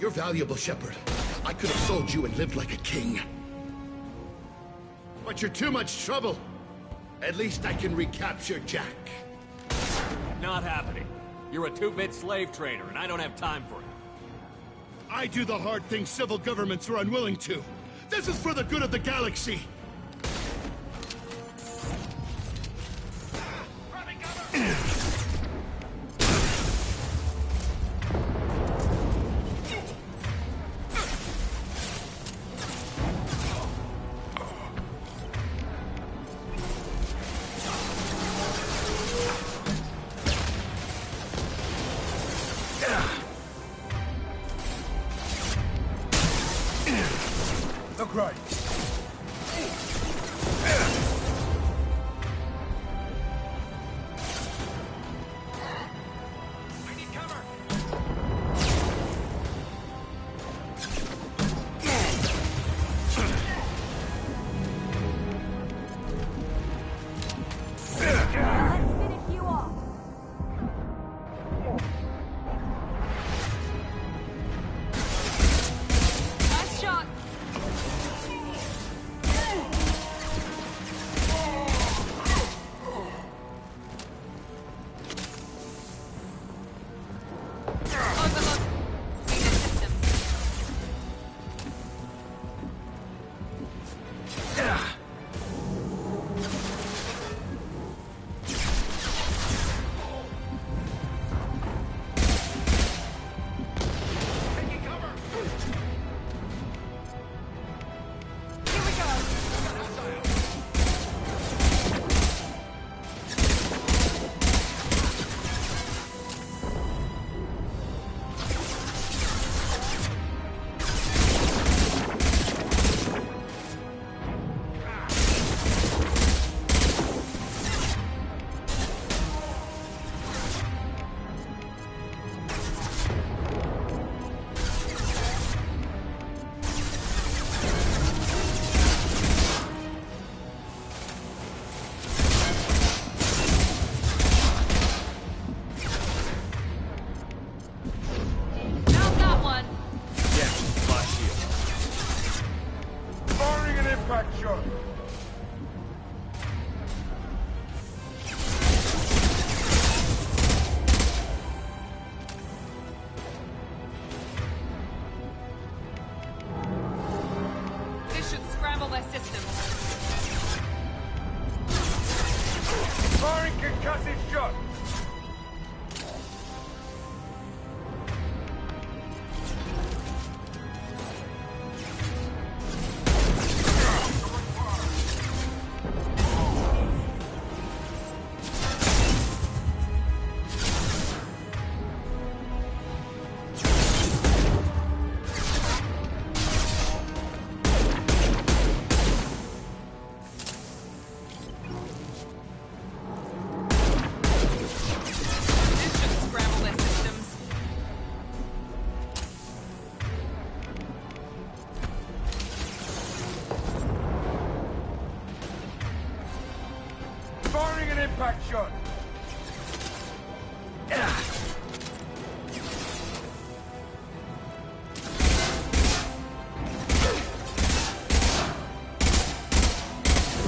You're valuable, Shepard. I could have sold you and lived like a king. But you're too much trouble. At least I can recapture Jack. Not happening. You're a two-bit slave trader, and I don't have time for it. I do the hard things civil governments are unwilling to. This is for the good of the galaxy. Look right. Impact shot.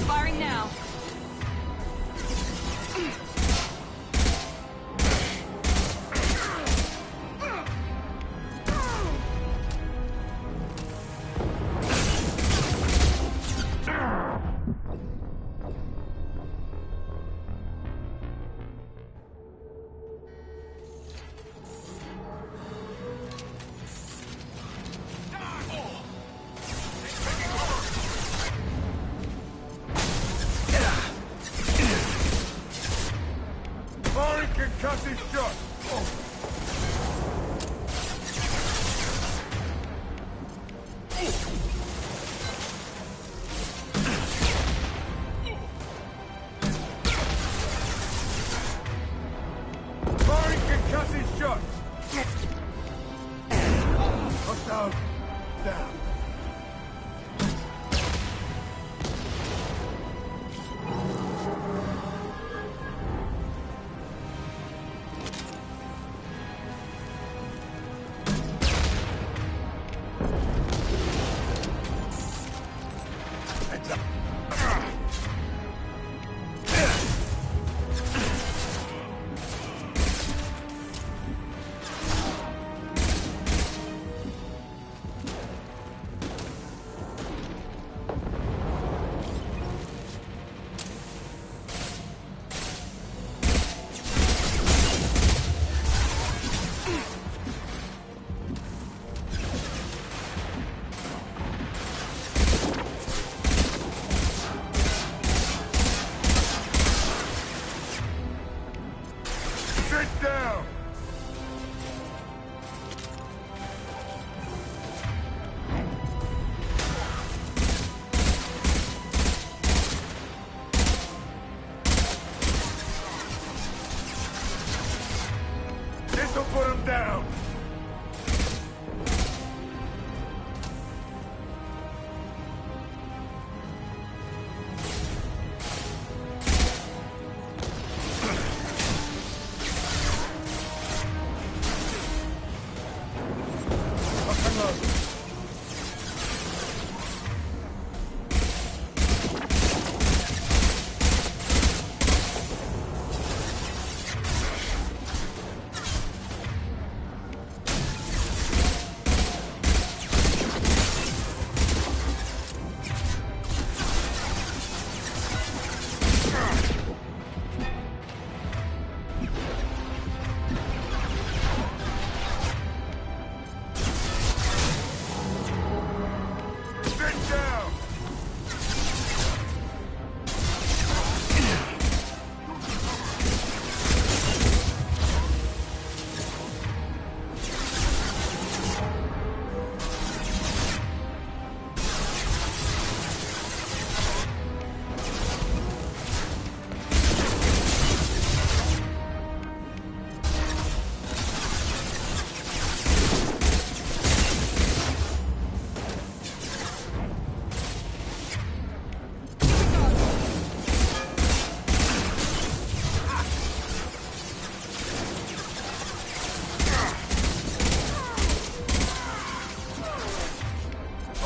Firing now. Concussive shot. Firing concussive shot. Hostile down.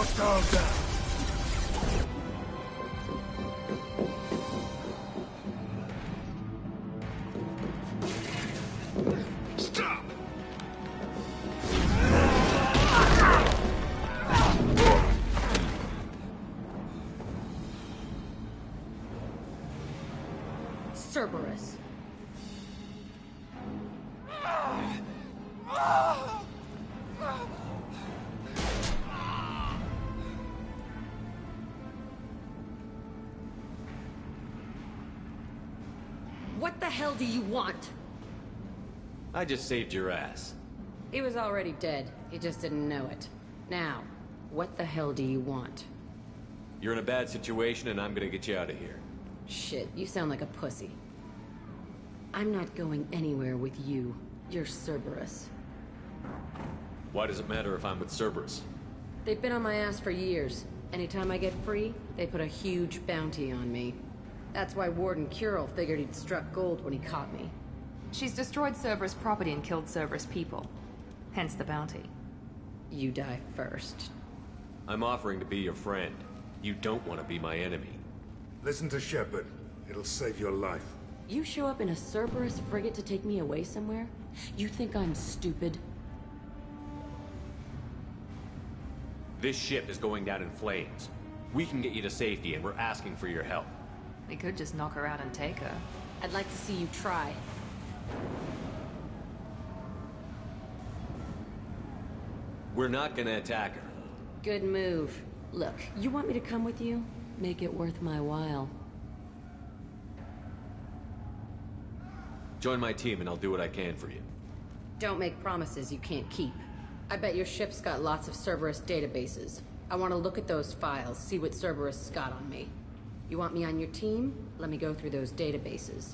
Hostile down. Stop! Cerberus. What the hell do you want? I just saved your ass. He was already dead. He just didn't know it. Now, what the hell do you want? You're in a bad situation and I'm gonna get you out of here. Shit, you sound like a pussy. I'm not going anywhere with you. You're Cerberus. Why does it matter if I'm with Cerberus? They've been on my ass for years. Anytime I get free, they put a huge bounty on me. That's why Warden Curl figured he'd struck gold when he caught me. She's destroyed Cerberus property and killed Cerberus people. Hence the bounty. You die first. I'm offering to be your friend. You don't want to be my enemy. Listen to Shepard. It'll save your life. You show up in a Cerberus frigate to take me away somewhere? You think I'm stupid? This ship is going down in flames. We can get you to safety and we're asking for your help. We could just knock her out and take her. I'd like to see you try. We're not gonna attack her. Good move. Look, you want me to come with you? Make it worth my while. Join my team and I'll do what I can for you. Don't make promises you can't keep. I bet your ship's got lots of Cerberus databases. I want to look at those files, see what Cerberus has got on me. You want me on your team? Let me go through those databases.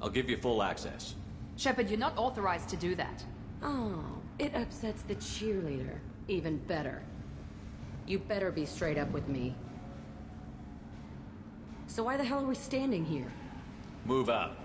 I'll give you full access. Shepard, you're not authorized to do that. Oh, it upsets the cheerleader. Even better. You better be straight up with me. So why the hell are we standing here? Move out.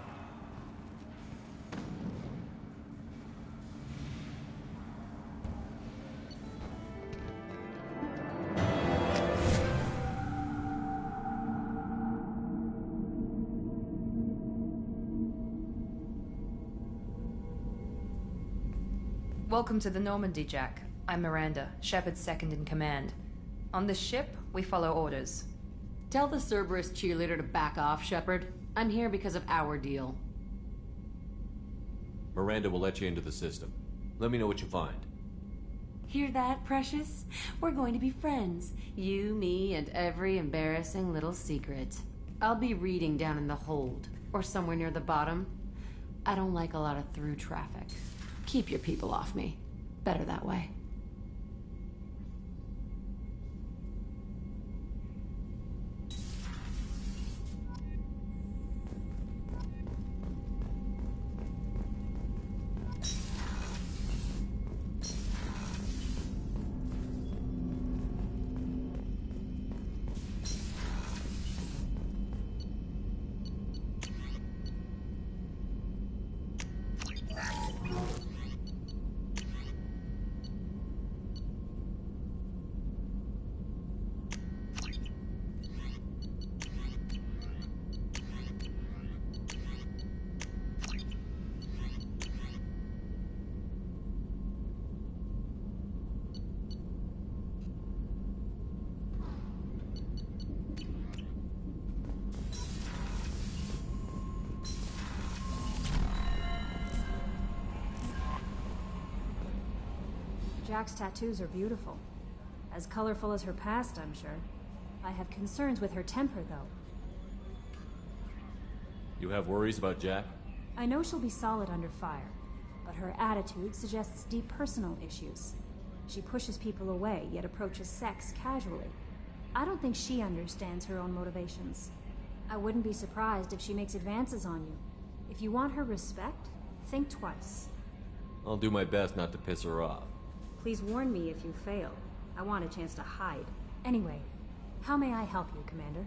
Welcome to the Normandy, Jack. I'm Miranda, Shepard's second in command. On this ship, we follow orders. Tell the Cerberus cheerleader to back off, Shepard. I'm here because of our deal. Miranda will let you into the system. Let me know what you find. Hear that, Precious? We're going to be friends. You, me, and every embarrassing little secret. I'll be reading down in the hold, or somewhere near the bottom. I don't like a lot of through traffic. Keep your people off me. Better that way. Jack's tattoos are beautiful. As colorful as her past, I'm sure. I have concerns with her temper, though. You have worries about Jack? I know she'll be solid under fire, but her attitude suggests deep personal issues. She pushes people away, yet approaches sex casually. I don't think she understands her own motivations. I wouldn't be surprised if she makes advances on you. If you want her respect, think twice. I'll do my best not to piss her off. Please warn me if you fail. I want a chance to hide. Anyway, how may I help you, Commander?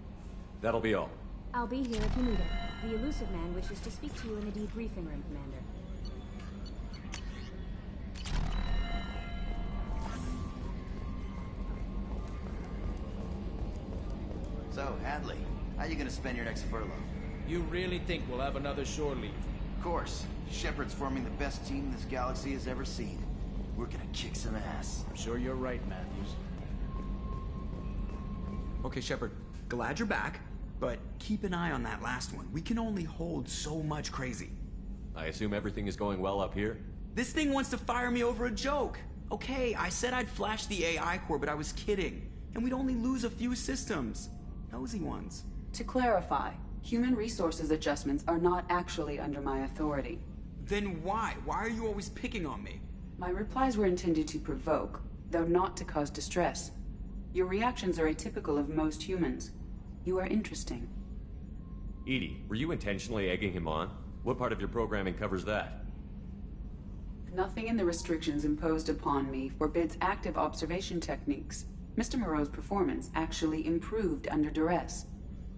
That'll be all. I'll be here if you need it. The elusive man wishes to speak to you in the debriefing room, Commander. So, Hadley, how you gonna spend your next furlough? You really think we'll have another shore leave? Of course. Shepard's forming the best team this galaxy has ever seen. We're gonna kick some ass. I'm sure you're right, Matthews. Okay, Shepard, glad you're back, but keep an eye on that last one. We can only hold so much crazy. I assume everything is going well up here? This thing wants to fire me over a joke. Okay, I said I'd flash the AI core, but I was kidding. And we'd only lose a few systems. Nosy ones. To clarify, human resources adjustments are not actually under my authority. Then why? Why are you always picking on me? My replies were intended to provoke, though not to cause distress. Your reactions are atypical of most humans. You are interesting. Edie, were you intentionally egging him on? What part of your programming covers that? Nothing in the restrictions imposed upon me forbids active observation techniques. Mr. Moreau's performance actually improved under duress.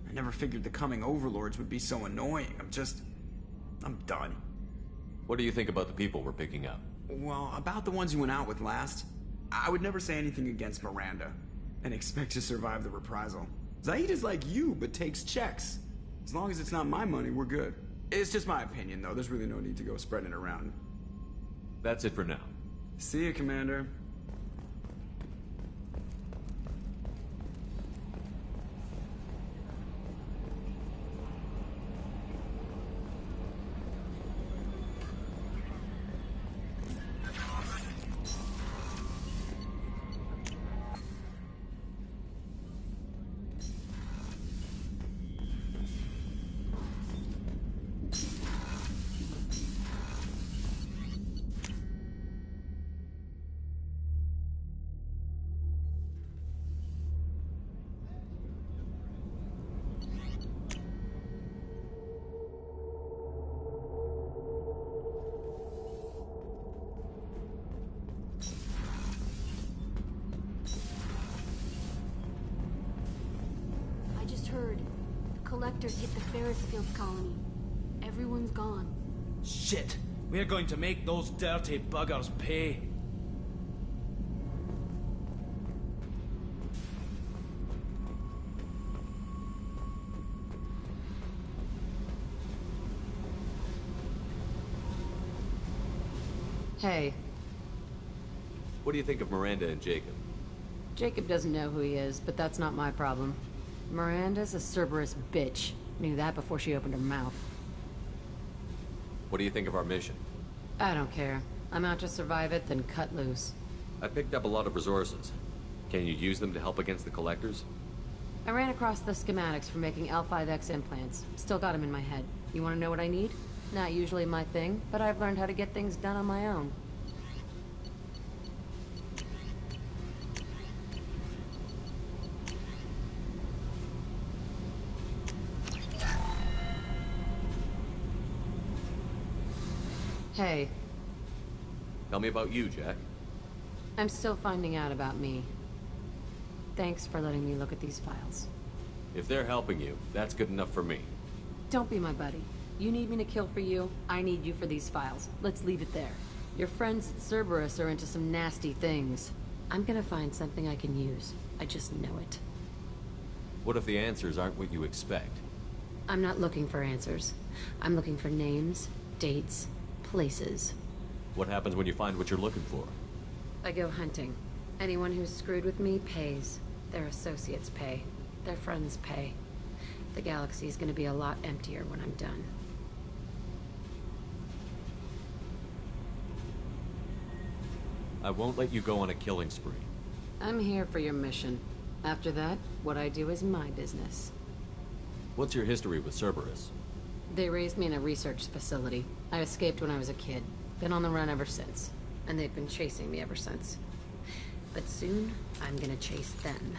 I never figured the coming overlords would be so annoying. I'm done. What do you think about the people we're picking up? Well, about the ones you went out with last, I would never say anything against Miranda and expect to survive the reprisal. Zaid is like you, but takes checks. As long as it's not my money, we're good. It's just my opinion, though. There's really no need to go spreading it around. That's it for now. See you, Commander. Collectors hit the Ferris Field colony. Everyone's gone. Shit! We're going to make those dirty buggers pay. Hey. What do you think of Miranda and Jacob? Jacob doesn't know who he is, but that's not my problem. Miranda's a Cerberus bitch. Knew that before she opened her mouth. What do you think of our mission? I don't care. I'm out to survive it, then cut loose. I picked up a lot of resources. Can you use them to help against the Collectors? I ran across the schematics for making L5X implants. Still got them in my head. You want to know what I need? Not usually my thing, but I've learned how to get things done on my own. Hey. Tell me about you, Jack. I'm still finding out about me. Thanks for letting me look at these files. If they're helping you, that's good enough for me. Don't be my buddy. You need me to kill for you, I need you for these files. Let's leave it there. Your friends at Cerberus are into some nasty things. I'm gonna find something I can use. I just know it. What if the answers aren't what you expect? I'm not looking for answers. I'm looking for names, dates, places. What happens when you find what you're looking for? I go hunting. Anyone who's screwed with me pays. Their associates pay. Their friends pay. The galaxy's gonna be a lot emptier when I'm done. I won't let you go on a killing spree. I'm here for your mission. After that, what I do is my business. What's your history with Cerberus? They raised me in a research facility. I escaped when I was a kid. Been on the run ever since. And they've been chasing me ever since. But soon, I'm gonna chase them.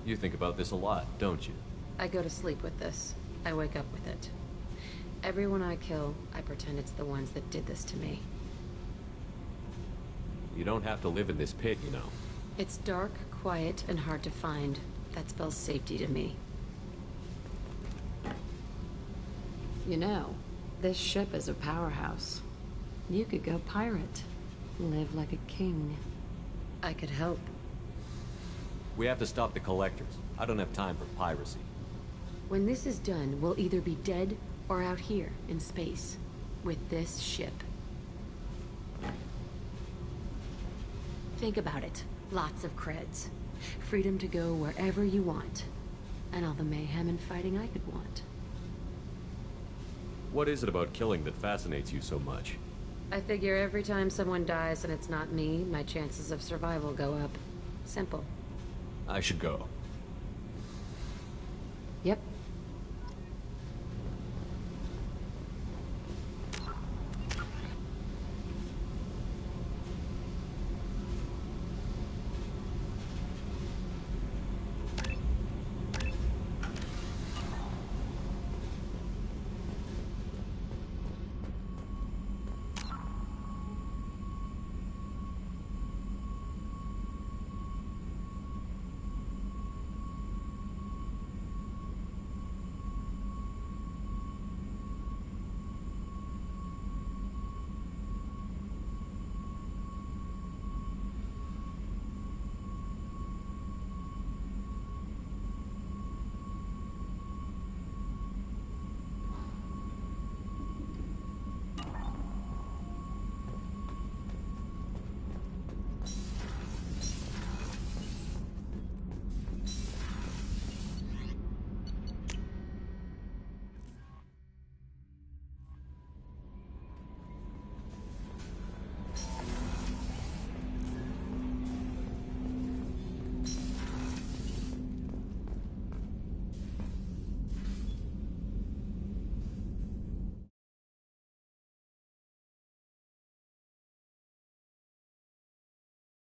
You think about this a lot, don't you? I go to sleep with this. I wake up with it. Everyone I kill, I pretend it's the ones that did this to me. You don't have to live in this pit, you know. It's dark, quiet, and hard to find. That spells safety to me. You know, this ship is a powerhouse. You could go pirate. Live like a king. I could help. We have to stop the collectors. I don't have time for piracy. When this is done, we'll either be dead or out here in space with this ship. Think about it. Lots of creds. Freedom to go wherever you want. And all the mayhem and fighting I could want. What is it about killing that fascinates you so much? I figure every time someone dies and it's not me, my chances of survival go up. Simple. I should go. Yep.